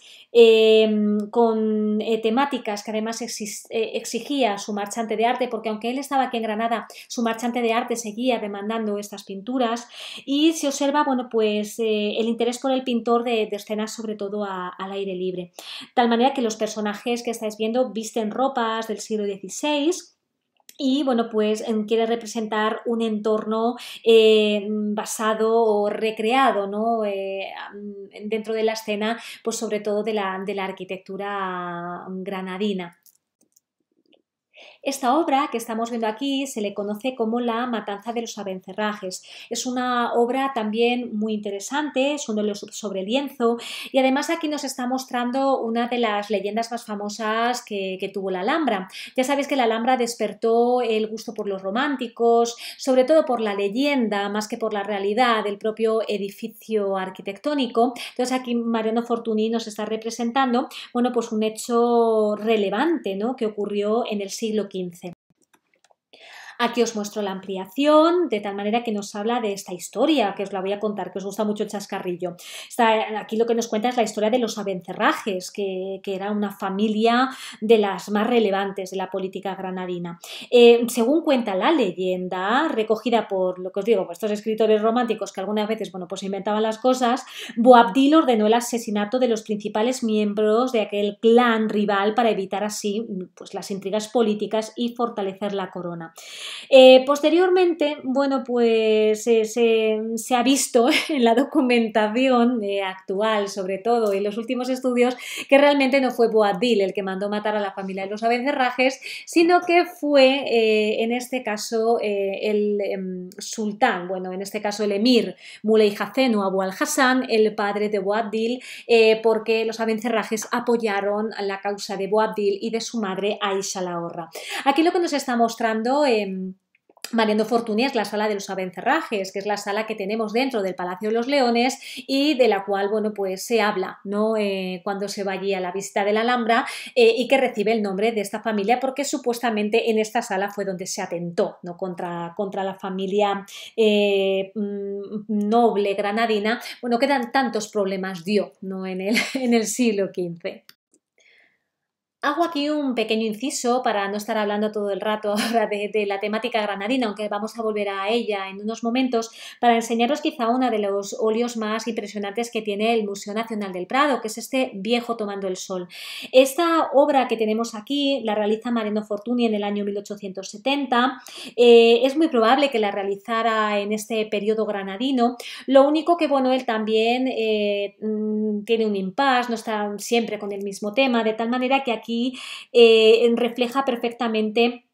con temáticas que además exigía su marchante de arte, porque aunque él estaba aquí en Granada, su marchante de arte seguía demandando estas pinturas y se observa, bueno, pues el interés por el pintor de escenas sobre todo al aire libre. De tal manera que los personajes que estáis viendo visten ropas del siglo XVI y, bueno, pues quiere representar un entorno basado o recreado, ¿no? Dentro de la escena, pues sobre todo de la arquitectura granadina. Esta obra que estamos viendo aquí se le conoce como La matanza de los Abencerrajes. Es una obra también muy interesante, es un óleo sobre lienzo y además aquí nos está mostrando una de las leyendas más famosas que tuvo la Alhambra. Ya sabéis que la Alhambra despertó el gusto por los románticos, sobre todo por la leyenda más que por la realidad del propio edificio arquitectónico. Entonces aquí Mariano Fortuny nos está representando, bueno, pues un hecho relevante, ¿no?, que ocurrió en el siglo XV. Aquí os muestro la ampliación, de tal manera que nos habla de esta historia, que os la voy a contar, que os gusta mucho el chascarrillo. Aquí lo que nos cuenta es la historia de los Abencerrajes, que era una familia de las más relevantes de la política granadina. Según cuenta la leyenda, recogida por, lo que os digo, por estos escritores románticos que algunas veces, bueno, pues inventaban las cosas, Boabdil ordenó el asesinato de los principales miembros de aquel clan rival para evitar así, pues, las intrigas políticas y fortalecer la corona. Posteriormente, bueno, pues se ha visto en la documentación actual, sobre todo en los últimos estudios, que realmente no fue Boabdil el que mandó matar a la familia de los Abencerrajes, sino que fue en este caso el sultán, bueno, en este caso el emir Muley Hacén o Abu al-Hassan, el padre de Boabdil, porque los Abencerrajes apoyaron la causa de Boabdil y de su madre Aisha la Horra. Aquí lo que nos está mostrando Mariano Fortuny es la sala de los Abencerrajes, que es la sala que tenemos dentro del Palacio de los Leones y de la cual, bueno, pues se habla, ¿no?, cuando se va allí a la visita de la Alhambra y que recibe el nombre de esta familia porque supuestamente en esta sala fue donde se atentó, ¿no?, contra la familia noble granadina, bueno, que tantos problemas dio, ¿no?, en el siglo XV. Hago aquí un pequeño inciso para no estar hablando todo el rato ahora de la temática granadina, aunque vamos a volver a ella en unos momentos, para enseñaros quizá uno de los óleos más impresionantes que tiene el Museo Nacional del Prado, que es este Viejo tomando el sol. Esta obra que tenemos aquí la realiza Mariano Fortuny en el año 1870. Es muy probable que la realizara en este periodo granadino. Lo único que, bueno, él también tiene un impasse, no está siempre con el mismo tema, de tal manera que aquí refleja perfectamente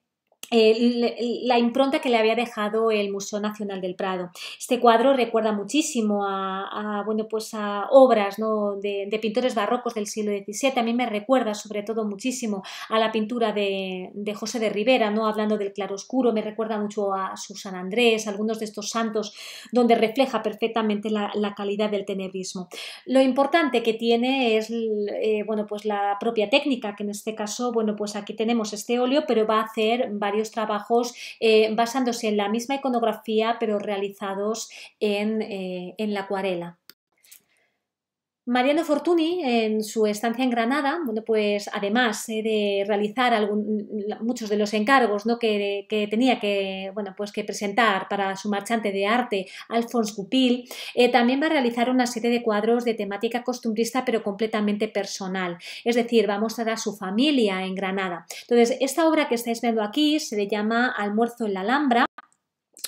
la impronta que le había dejado el Museo Nacional del Prado. Este cuadro recuerda muchísimo bueno, pues a obras, ¿no?, de pintores barrocos del siglo XVII. A mí me recuerda sobre todo muchísimo a la pintura de José de Ribera, ¿no?, hablando del claroscuro. Me recuerda mucho a su San Andrés, algunos de estos santos donde refleja perfectamente la calidad del tenebrismo. Lo importante que tiene es bueno, pues la propia técnica, que en este caso, bueno, pues aquí tenemos este óleo, pero va a hacer varias varios trabajos basándose en la misma iconografía pero realizados en la acuarela. Mariano Fortuny, en su estancia en Granada, bueno, pues además de realizar muchos de los encargos, ¿no?, que tenía que, bueno, pues que presentar para su marchante de arte, Alphonse Goupil, también va a realizar una serie de cuadros de temática costumbrista, pero completamente personal. Es decir, va a mostrar a su familia en Granada. Entonces, esta obra que estáis viendo aquí se le llama Almuerzo en la Alhambra.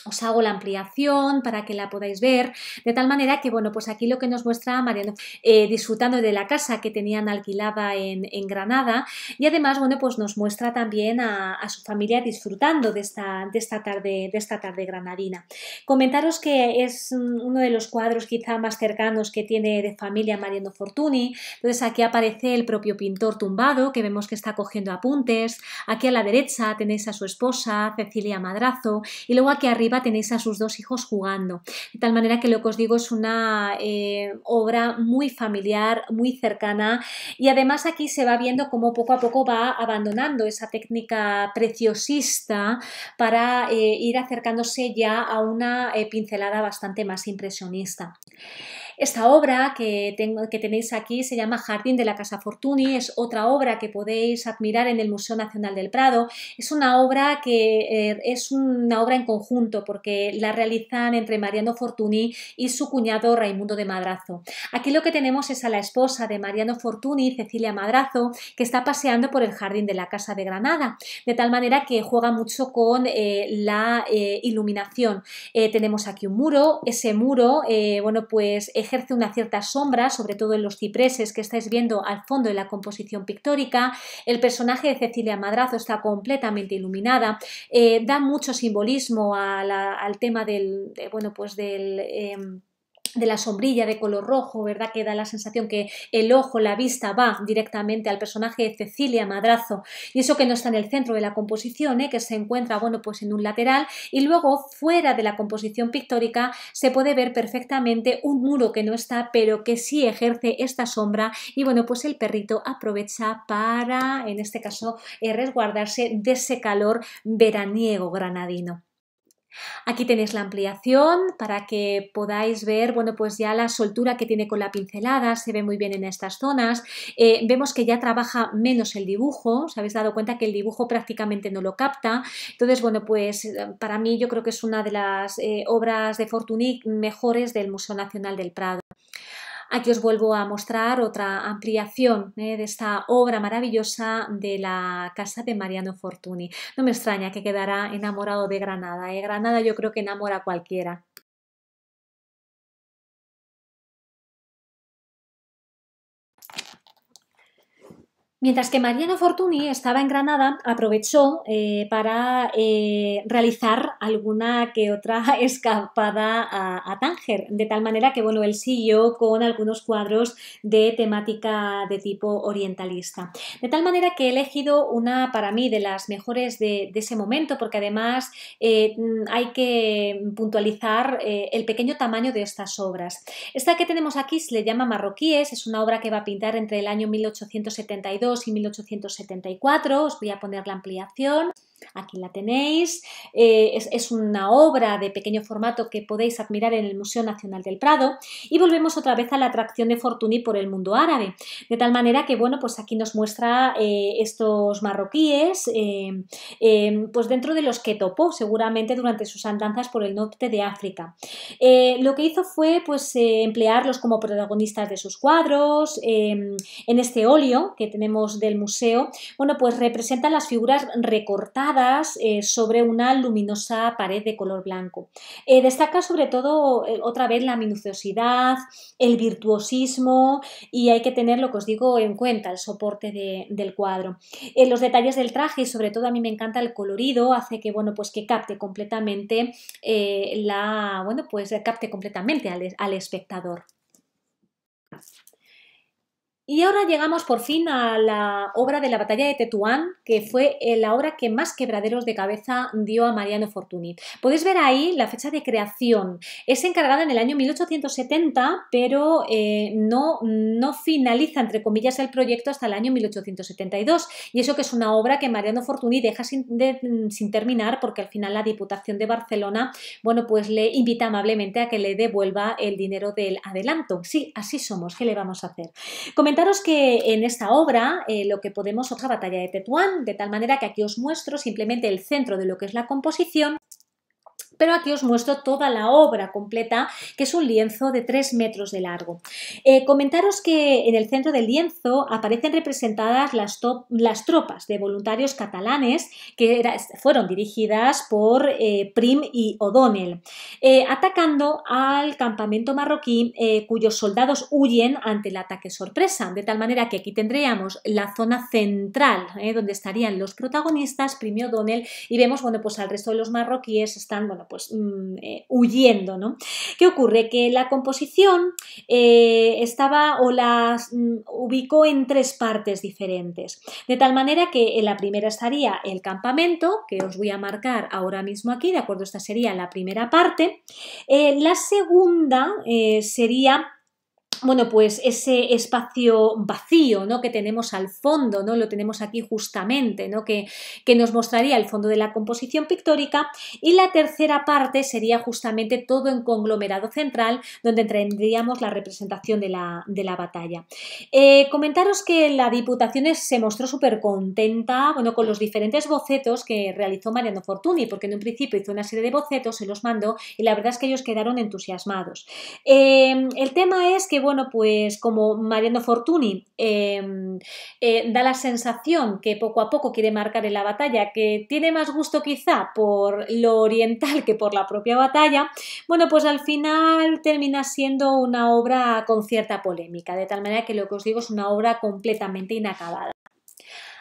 Os hago la ampliación para que la podáis ver, de tal manera que, bueno, pues aquí lo que nos muestra Mariano, disfrutando de la casa que tenían alquilada en Granada, y además, bueno, pues nos muestra también a su familia disfrutando de esta tarde granadina. Comentaros que es uno de los cuadros quizá más cercanos que tiene de familia Mariano Fortuny. Entonces aquí aparece el propio pintor tumbado, que vemos que está cogiendo apuntes. Aquí a la derecha tenéis a su esposa, Cecilia Madrazo, y luego aquí arriba tenéis a sus dos hijos jugando, de tal manera que lo que os digo es una obra muy familiar, muy cercana, y además aquí se va viendo cómo poco a poco va abandonando esa técnica preciosista para ir acercándose ya a una pincelada bastante más impresionista. Esta obra que tenéis aquí se llama Jardín de la Casa Fortuny, es otra obra que podéis admirar en el Museo Nacional del Prado. Es una obra que es una obra en conjunto porque la realizan entre Mariano Fortuny y su cuñado Raimundo de Madrazo. Aquí lo que tenemos es a la esposa de Mariano Fortuny, Cecilia Madrazo, que está paseando por el jardín de la Casa de Granada, de tal manera que juega mucho con la iluminación. Tenemos aquí un muro, ese muro, bueno, pues ejerce una cierta sombra, sobre todo en los cipreses que estáis viendo al fondo de la composición pictórica. El personaje de Cecilia Madrazo está completamente iluminada, da mucho simbolismo al tema de la sombrilla de color rojo, ¿verdad? Que da la sensación que el ojo, la vista va directamente al personaje de Cecilia Madrazo, y eso que no está en el centro de la composición, que se encuentra, bueno, pues en un lateral, y luego fuera de la composición pictórica se puede ver perfectamente un muro que no está, pero que sí ejerce esta sombra, y bueno, pues el perrito aprovecha para, en este caso, resguardarse de ese calor veraniego granadino. Aquí tenéis la ampliación para que podáis ver, bueno, pues ya la soltura que tiene con la pincelada, se ve muy bien en estas zonas. Vemos que ya trabaja menos el dibujo, os habéis dado cuenta que el dibujo prácticamente no lo capta. Entonces, bueno, pues para mí yo creo que es una de las obras de Fortuny mejores del Museo Nacional del Prado. Aquí os vuelvo a mostrar otra ampliación de esta obra maravillosa de la casa de Mariano Fortuny. No me extraña que quedará enamorado de Granada. Granada yo creo que enamora a cualquiera. Mientras que Mariano Fortuny estaba en Granada, aprovechó para realizar alguna que otra escapada a Tánger, de tal manera que, bueno, él siguió con algunos cuadros de temática de tipo orientalista. De tal manera que he elegido una, para mí, de las mejores de ese momento, porque además hay que puntualizar el pequeño tamaño de estas obras. Esta que tenemos aquí se le llama Marroquíes, es una obra que va a pintar entre el año 1872 y 1874, os voy a poner la ampliación. Aquí la tenéis, es una obra de pequeño formato que podéis admirar en el Museo Nacional del Prado, y volvemos otra vez a la atracción de Fortuny por el mundo árabe, de tal manera que, bueno, pues aquí nos muestra estos marroquíes, pues dentro de los que topó seguramente durante sus andanzas por el norte de África. Lo que hizo fue, pues, emplearlos como protagonistas de sus cuadros. En este óleo que tenemos del museo, bueno, pues representan las figuras recortadas sobre una luminosa pared de color blanco. Destaca sobre todo otra vez la minuciosidad, el virtuosismo, y hay que tener, lo que os digo, en cuenta el soporte del cuadro. Los detalles del traje, y sobre todo a mí me encanta el colorido, hace que, bueno, pues que capte completamente capte completamente al espectador. Y ahora llegamos por fin a la obra de la batalla de Tetuán, que fue la obra que más quebraderos de cabeza dio a Mariano Fortuny. Podéis ver ahí la fecha de creación. Es encargada en el año 1870, pero no finaliza, entre comillas, el proyecto hasta el año 1872. Y eso que es una obra que Mariano Fortuny deja sin terminar, porque al final la Diputación de Barcelona, bueno, pues le invita amablemente a que le devuelva el dinero del adelanto. Sí, así somos, ¿qué le vamos a hacer? Comentaros que en esta obra lo que podemos es la batalla de Tetuán, de tal manera que aquí os muestro simplemente el centro de lo que es la composición, pero aquí os muestro toda la obra completa, que es un lienzo de 3 metros de largo. Comentaros que en el centro del lienzo aparecen representadas las tropas de voluntarios catalanes que fueron dirigidas por Prim y O'Donnell, atacando al campamento marroquí, cuyos soldados huyen ante el ataque sorpresa, de tal manera que aquí tendríamos la zona central, donde estarían los protagonistas, Prim y O'Donnell, y vemos, bueno, pues al resto de los marroquíes están, bueno, pues huyendo, ¿no? ¿Qué ocurre? Que la composición las ubicó en 3 partes diferentes, de tal manera que en la primera estaría el campamento, que os voy a marcar ahora mismo aquí, ¿de acuerdo? Esta sería la primera parte. La segunda sería, bueno, pues ese espacio vacío, ¿no?, que tenemos al fondo, ¿no? Lo tenemos aquí justamente, ¿no?, que nos mostraría el fondo de la composición pictórica, y la tercera parte sería justamente todo en conglomerado central, donde tendríamos la representación de la batalla. Comentaros que la Diputación se mostró súper contenta, bueno, con los diferentes bocetos que realizó Mariano Fortuny, porque en un principio hizo una serie de bocetos, se los mandó, y la verdad es que ellos quedaron entusiasmados. El tema es que, bueno, pues como Mariano Fortuny da la sensación que poco a poco quiere marcar en la batalla, que tiene más gusto quizá por lo oriental que por la propia batalla, bueno, pues al final termina siendo una obra con cierta polémica, de tal manera que lo que os digo es una obra completamente inacabada.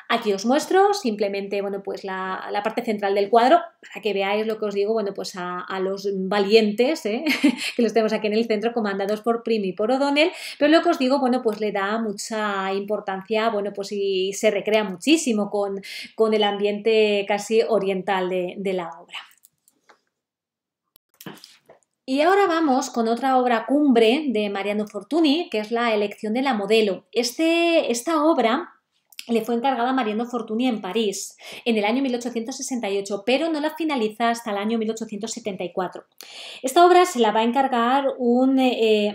Aquí os muestro simplemente, bueno, pues la parte central del cuadro, para que veáis lo que os digo, bueno, pues a los valientes, que los tenemos aquí en el centro, comandados por Prim y por O'Donnell, pero lo que os digo, bueno, pues le da mucha importancia, bueno, pues y se recrea muchísimo con el ambiente casi oriental de la obra. Y ahora vamos con otra obra cumbre de Mariano Fortuny, que es la elección de la modelo. Esta obra le fue encargada a Mariano Fortuny en París en el año 1868, pero no la finaliza hasta el año 1874. Esta obra se la va a encargar un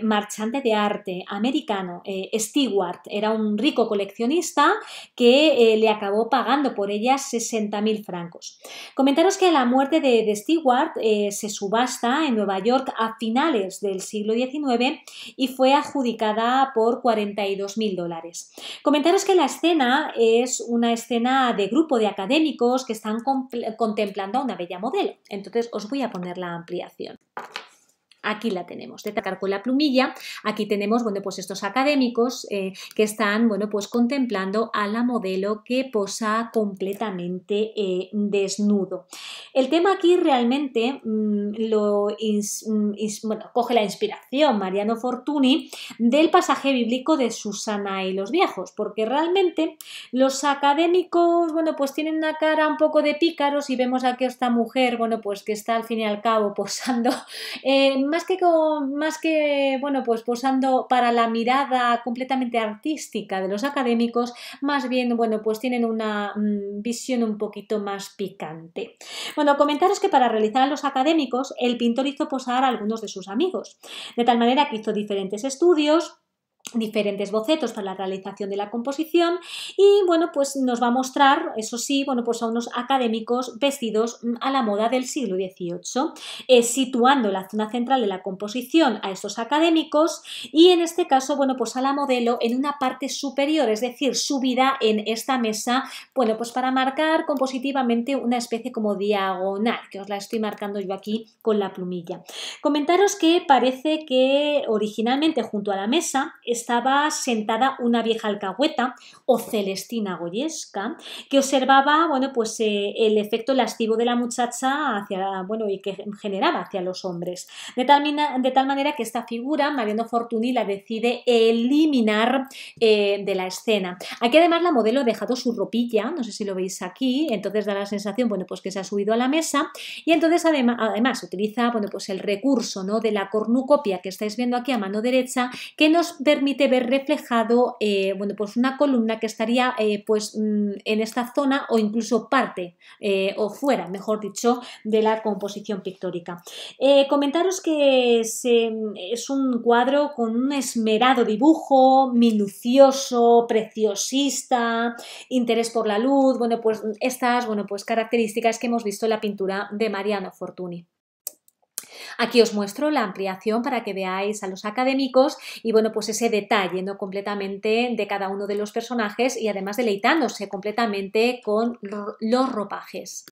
marchante de arte americano, Stewart. Era un rico coleccionista que le acabó pagando por ella 60.000 francos. Comentaros que a la muerte de Stewart se subasta en Nueva York a finales del siglo XIX y fue adjudicada por $42.000. Comentaros que la escena es una escena de grupo de académicos que están contemplando a una bella modelo. Entonces os voy a poner la ampliación. Aquí la tenemos, de tacar con la plumilla. Aquí tenemos, bueno, pues estos académicos que están, bueno, pues contemplando a la modelo que posa completamente desnudo. El tema aquí realmente coge la inspiración Mariano Fortuny del pasaje bíblico de Susana y los viejos, porque realmente los académicos, bueno, pues tienen una cara un poco de pícaros, y vemos aquí a esta mujer, bueno, pues que está al fin y al cabo posando más que bueno, pues posando para la mirada completamente artística de los académicos, más bien, bueno, pues tienen una visión un poquito más picante. Bueno, comentaros que para realizar a los académicos, el pintor hizo posar a algunos de sus amigos, de tal manera que hizo diferentes estudios, diferentes bocetos para la realización de la composición, y bueno, pues nos va a mostrar, eso sí, bueno, pues a unos académicos vestidos a la moda del siglo XVIII, situando la zona central de la composición a estos académicos, y en este caso, bueno, pues a la modelo en una parte superior, es decir, subida en esta mesa, bueno, pues para marcar compositivamente una especie como diagonal, que os la estoy marcando yo aquí con la plumilla. Comentaros que parece que originalmente junto a la mesa estaba sentada una vieja alcahueta o Celestina Goyesca que observaba, bueno, pues el efecto lascivo de la muchacha hacia, bueno, y que generaba hacia los hombres. De tal manera que esta figura Mariano Fortuny la decide eliminar de la escena. Aquí además la modelo ha dejado su ropilla, no sé si lo veis aquí, entonces da la sensación, bueno, pues que se ha subido a la mesa y entonces además utiliza, bueno, pues el recurso, ¿no?, de la cornucopia que estáis viendo aquí a mano derecha, que nos permite ver reflejado, bueno, pues una columna que estaría pues en esta zona o incluso parte o fuera, mejor dicho, de la composición pictórica. Comentaros que es un cuadro con un esmerado dibujo, minucioso, preciosista, interés por la luz, bueno, pues estas, bueno, pues características que hemos visto en la pintura de Mariano Fortuny. Aquí os muestro la ampliación para que veáis a los académicos y bueno, pues ese detalle, ¿no?, completamente de cada uno de los personajes y además deleitándose completamente con los ropajes.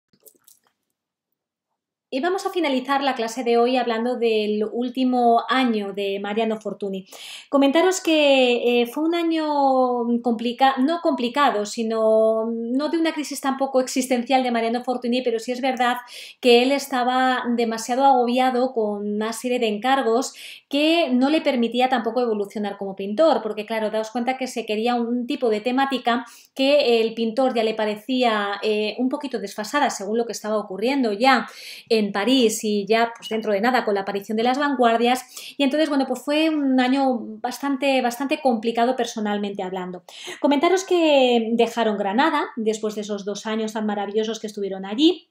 Y vamos a finalizar la clase de hoy hablando del último año de Mariano Fortuny. Comentaros que fue un año no complicado, sino no de una crisis tampoco existencial de Mariano Fortuny, pero sí es verdad que él estaba demasiado agobiado con una serie de encargos que no le permitía tampoco evolucionar como pintor, porque claro, daos cuenta que se quería un tipo de temática que el pintor ya le parecía un poquito desfasada según lo que estaba ocurriendo ya en París y ya pues dentro de nada con la aparición de las vanguardias y entonces bueno pues fue un año bastante complicado personalmente hablando. Comentaros que dejaron Granada después de esos 2 años tan maravillosos que estuvieron allí.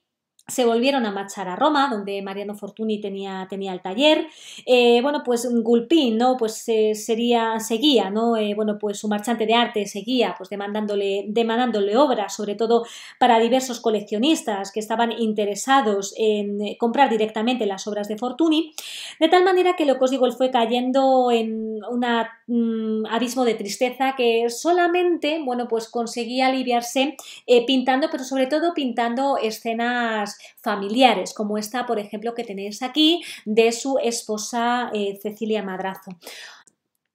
Se volvieron a marchar a Roma, donde Mariano Fortuny tenía el taller. Bueno, pues Gulpin, ¿no?, pues seguía, ¿no?, bueno, pues su marchante de arte seguía pues demandándole obras, sobre todo para diversos coleccionistas que estaban interesados en comprar directamente las obras de Fortuny, de tal manera que lo que os digo, él fue cayendo en un abismo de tristeza que solamente, bueno, pues conseguía aliviarse pintando, pero sobre todo pintando escenas familiares, como esta, por ejemplo, que tenéis aquí, de su esposa Cecilia Madrazo.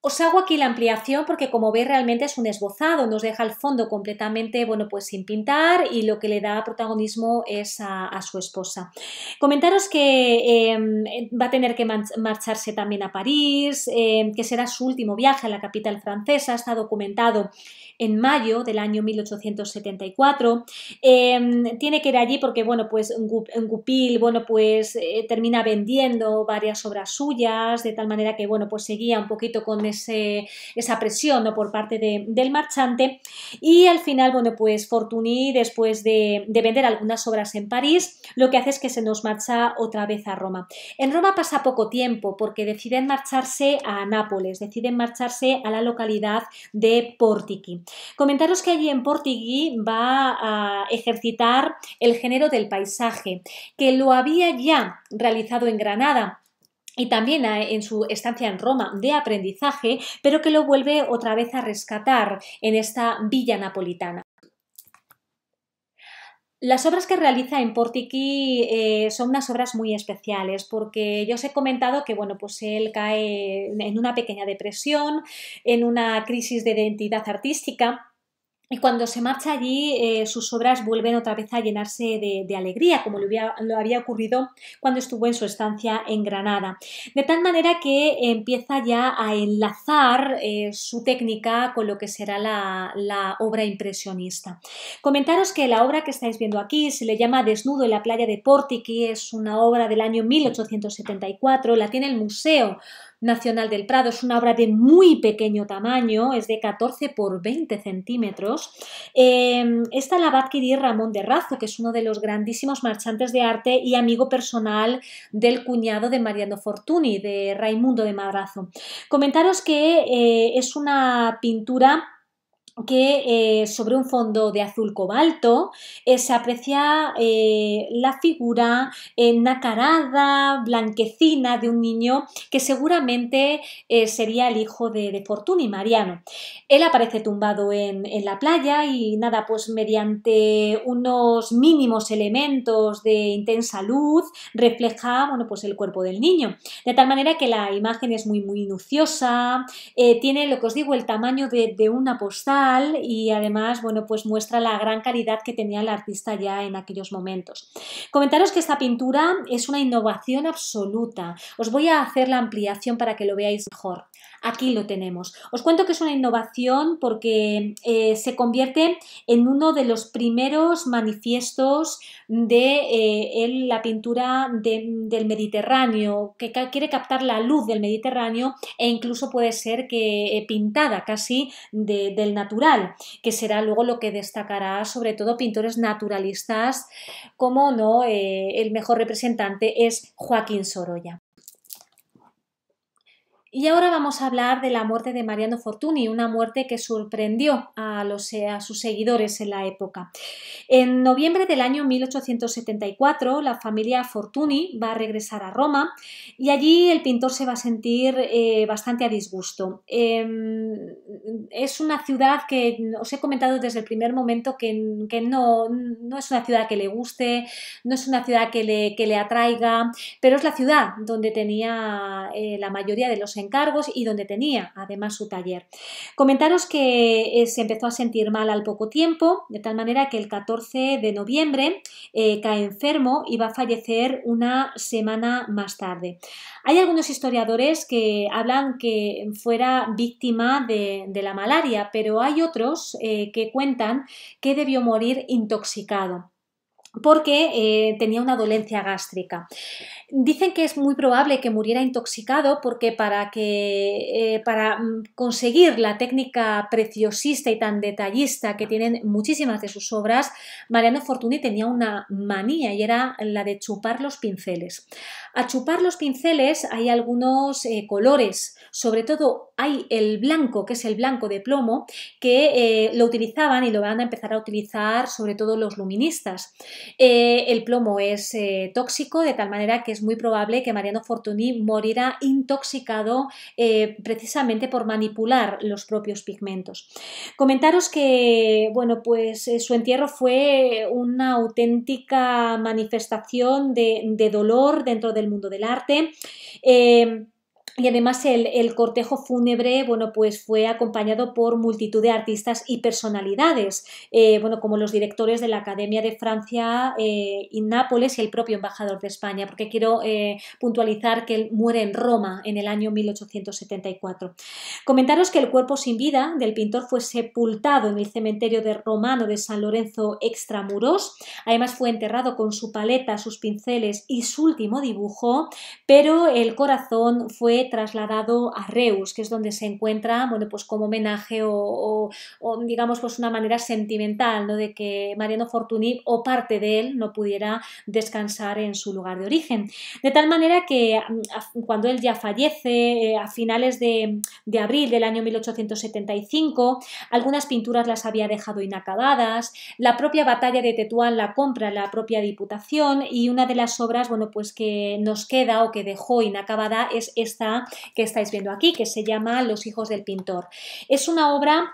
Os hago aquí la ampliación porque como veis realmente es un esbozado, nos deja el fondo completamente, bueno, pues sin pintar y lo que le da protagonismo es a su esposa. Comentaros que va a tener que marcharse también a París, que será su último viaje a la capital francesa, está documentado en mayo del año 1874. Tiene que ir allí porque, bueno, pues Goupil, bueno, pues termina vendiendo varias obras suyas, de tal manera que, bueno, pues seguía un poquito con esa presión, ¿no?, por parte del marchante y al final, bueno, pues Fortuny, después de vender algunas obras en París, lo que hace es que se nos marcha otra vez a Roma. En Roma pasa poco tiempo porque deciden marcharse a Nápoles, deciden marcharse a la localidad de Portici. Comentaros que allí en Portici va a ejercitar el género del paisaje, que lo había ya realizado en Granada y también en su estancia en Roma de aprendizaje, pero que lo vuelve otra vez a rescatar en esta villa napolitana. Las obras que realiza en Portici son unas obras muy especiales porque yo os he comentado que, bueno, pues él cae en una pequeña depresión, en una crisis de identidad artística. Y cuando se marcha allí, sus obras vuelven otra vez a llenarse de alegría, como lo había ocurrido cuando estuvo en su estancia en Granada. De tal manera que empieza ya a enlazar su técnica con lo que será la obra impresionista. Comentaros que la obra que estáis viendo aquí se le llama Desnudo en la playa de Portici, es una obra del año 1874, la tiene el Museo Nacional del Prado, es una obra de muy pequeño tamaño, es de 14 por 20 centímetros. Esta la va a adquirir Ramón de Razo, que es uno de los grandísimos marchantes de arte y amigo personal del cuñado de Mariano Fortuny, de Raimundo de Madrazo. Comentaros que es una pintura que sobre un fondo de azul cobalto se aprecia la figura nacarada, blanquecina de un niño que seguramente sería el hijo de Fortuny, Mariano. Él aparece tumbado en la playa y nada, pues mediante unos mínimos elementos de intensa luz refleja, bueno, pues el cuerpo del niño. De tal manera que la imagen es muy minuciosa, tiene lo que os digo, el tamaño de una postal y además, bueno, pues muestra la gran calidad que tenía el artista ya en aquellos momentos. Comentaros que esta pintura es una innovación absoluta. Os voy a hacer la ampliación para que lo veáis mejor. Aquí lo tenemos. Os cuento que es una innovación porque se convierte en uno de los primeros manifiestos de la pintura del Mediterráneo, que quiere captar la luz del Mediterráneo e incluso puede ser que pintada casi del natural, que será luego lo que destacará sobre todo pintores naturalistas, como no, el mejor representante es Joaquín Sorolla. Y ahora vamos a hablar de la muerte de Mariano Fortuny, una muerte que sorprendió a sus seguidores en la época. En noviembre del año 1874, la familia Fortuny va a regresar a Roma y allí el pintor se va a sentir bastante a disgusto. Es una ciudad que os he comentado desde el primer momento que no es una ciudad que le guste, no es una ciudad que le atraiga, pero es la ciudad donde tenía la mayoría de los encargos y donde tenía además su taller. Comentaros que se empezó a sentir mal al poco tiempo, de tal manera que el 14 de noviembre cae enfermo y va a fallecer una semana más tarde. Hay algunos historiadores que hablan que fuera víctima de la malaria, pero hay otros que cuentan que debió morir intoxicado porque tenía una dolencia gástrica. Dicen que es muy probable que muriera intoxicado porque para conseguir la técnica preciosista y tan detallista que tienen muchísimas de sus obras, Mariano Fortuny tenía una manía y era la de chupar los pinceles. Al chupar los pinceles hay algunos colores, sobre todo hay el blanco, que es el blanco de plomo, que lo utilizaban y lo van a empezar a utilizar sobre todo los luministas. El plomo es tóxico, de tal manera que es muy probable que Mariano Fortuny morirá intoxicado precisamente por manipular los propios pigmentos. Comentaros que, bueno, pues su entierro fue una auténtica manifestación de dolor dentro del mundo del arte. Y además el cortejo fúnebre, bueno, pues fue acompañado por multitud de artistas y personalidades, bueno, como los directores de la Academia de Francia y Nápoles y el propio embajador de España, porque quiero puntualizar que él muere en Roma en el año 1874. Comentaros que el cuerpo sin vida del pintor fue sepultado en el cementerio romano de San Lorenzo Extramuros, además fue enterrado con su paleta, sus pinceles y su último dibujo, pero el corazón fue trasladado a Reus, que es donde se encuentra, bueno, pues como homenaje o digamos pues una manera sentimental, ¿no?, de que Mariano Fortuny o parte de él no pudiera descansar en su lugar de origen. De tal manera que cuando él ya fallece, a finales de abril del año 1875, algunas pinturas las había dejado inacabadas, la propia batalla de Tetuán la compra la propia Diputación y una de las obras, bueno, pues que nos queda o que dejó inacabada es esta que estáis viendo aquí, que se llama Los hijos del pintor. Es una obra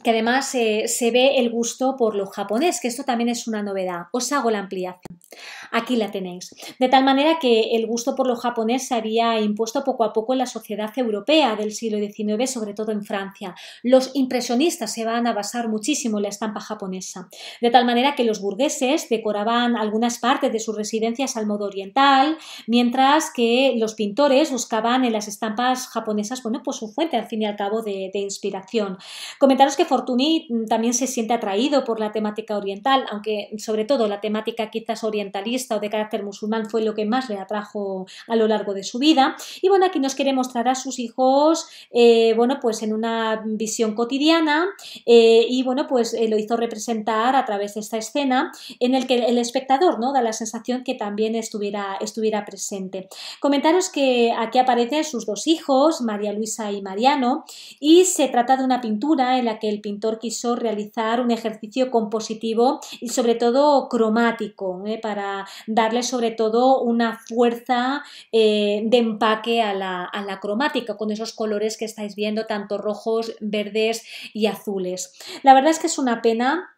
que además se ve el gusto por lo japonés, que esto también es una novedad. Os hago la ampliación. Aquí la tenéis. De tal manera que el gusto por lo japonés se había impuesto poco a poco en la sociedad europea del siglo XIX, sobre todo en Francia. Los impresionistas se van a basar muchísimo en la estampa japonesa. De tal manera que los burgueses decoraban algunas partes de sus residencias al modo oriental, mientras que los pintores buscaban en las estampas japonesas, bueno, pues su fuente al fin y al cabo de inspiración. Comentaros que Fortuny también se siente atraído por la temática oriental, aunque sobre todo la temática quizás orientalista budista o de carácter musulmán fue lo que más le atrajo a lo largo de su vida. Y bueno, aquí nos quiere mostrar a sus hijos, bueno, pues en una visión cotidiana y bueno, pues lo hizo representar a través de esta escena en el que el espectador, ¿no?, da la sensación que también estuviera presente. Comentaros que aquí aparecen sus dos hijos, María Luisa y Mariano, y se trata de una pintura en la que el pintor quiso realizar un ejercicio compositivo y sobre todo cromático, para darle sobre todo una fuerza de empaque a la cromática, con esos colores que estáis viendo, tanto rojos, verdes y azules. La verdad es que es una pena,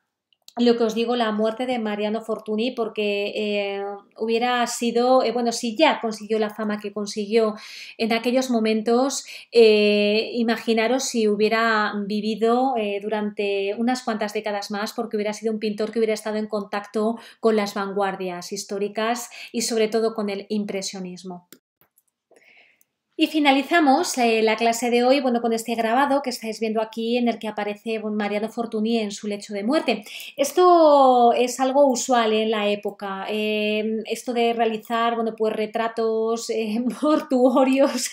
lo que os digo, la muerte de Mariano Fortuny, porque hubiera sido, bueno, si ya consiguió la fama que consiguió en aquellos momentos, imaginaros si hubiera vivido durante unas cuantas décadas más, porque hubiera sido un pintor que hubiera estado en contacto con las vanguardias históricas y sobre todo con el impresionismo. Y finalizamos la clase de hoy, bueno, con este grabado que estáis viendo aquí en el que aparece Mariano Fortuny en su lecho de muerte. Esto es algo usual en la época, esto de realizar, bueno, pues retratos mortuorios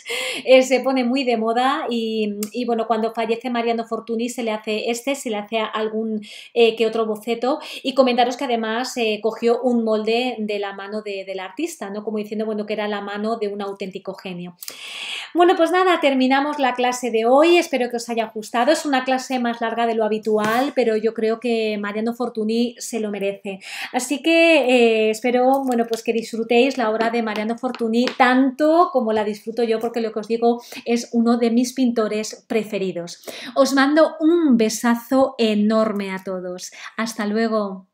se pone muy de moda y bueno, cuando fallece Mariano Fortuny se le hace algún que otro boceto, y comentaros que además cogió un molde de la mano del artista, ¿no?, como diciendo, bueno, que era la mano de un auténtico genio. Bueno, pues nada, terminamos la clase de hoy, espero que os haya gustado. Es una clase más larga de lo habitual, pero yo creo que Mariano Fortuny se lo merece. Así que espero, bueno, pues que disfrutéis la obra de Mariano Fortuny tanto como la disfruto yo, porque lo que os digo es uno de mis pintores preferidos. Os mando un besazo enorme a todos. Hasta luego.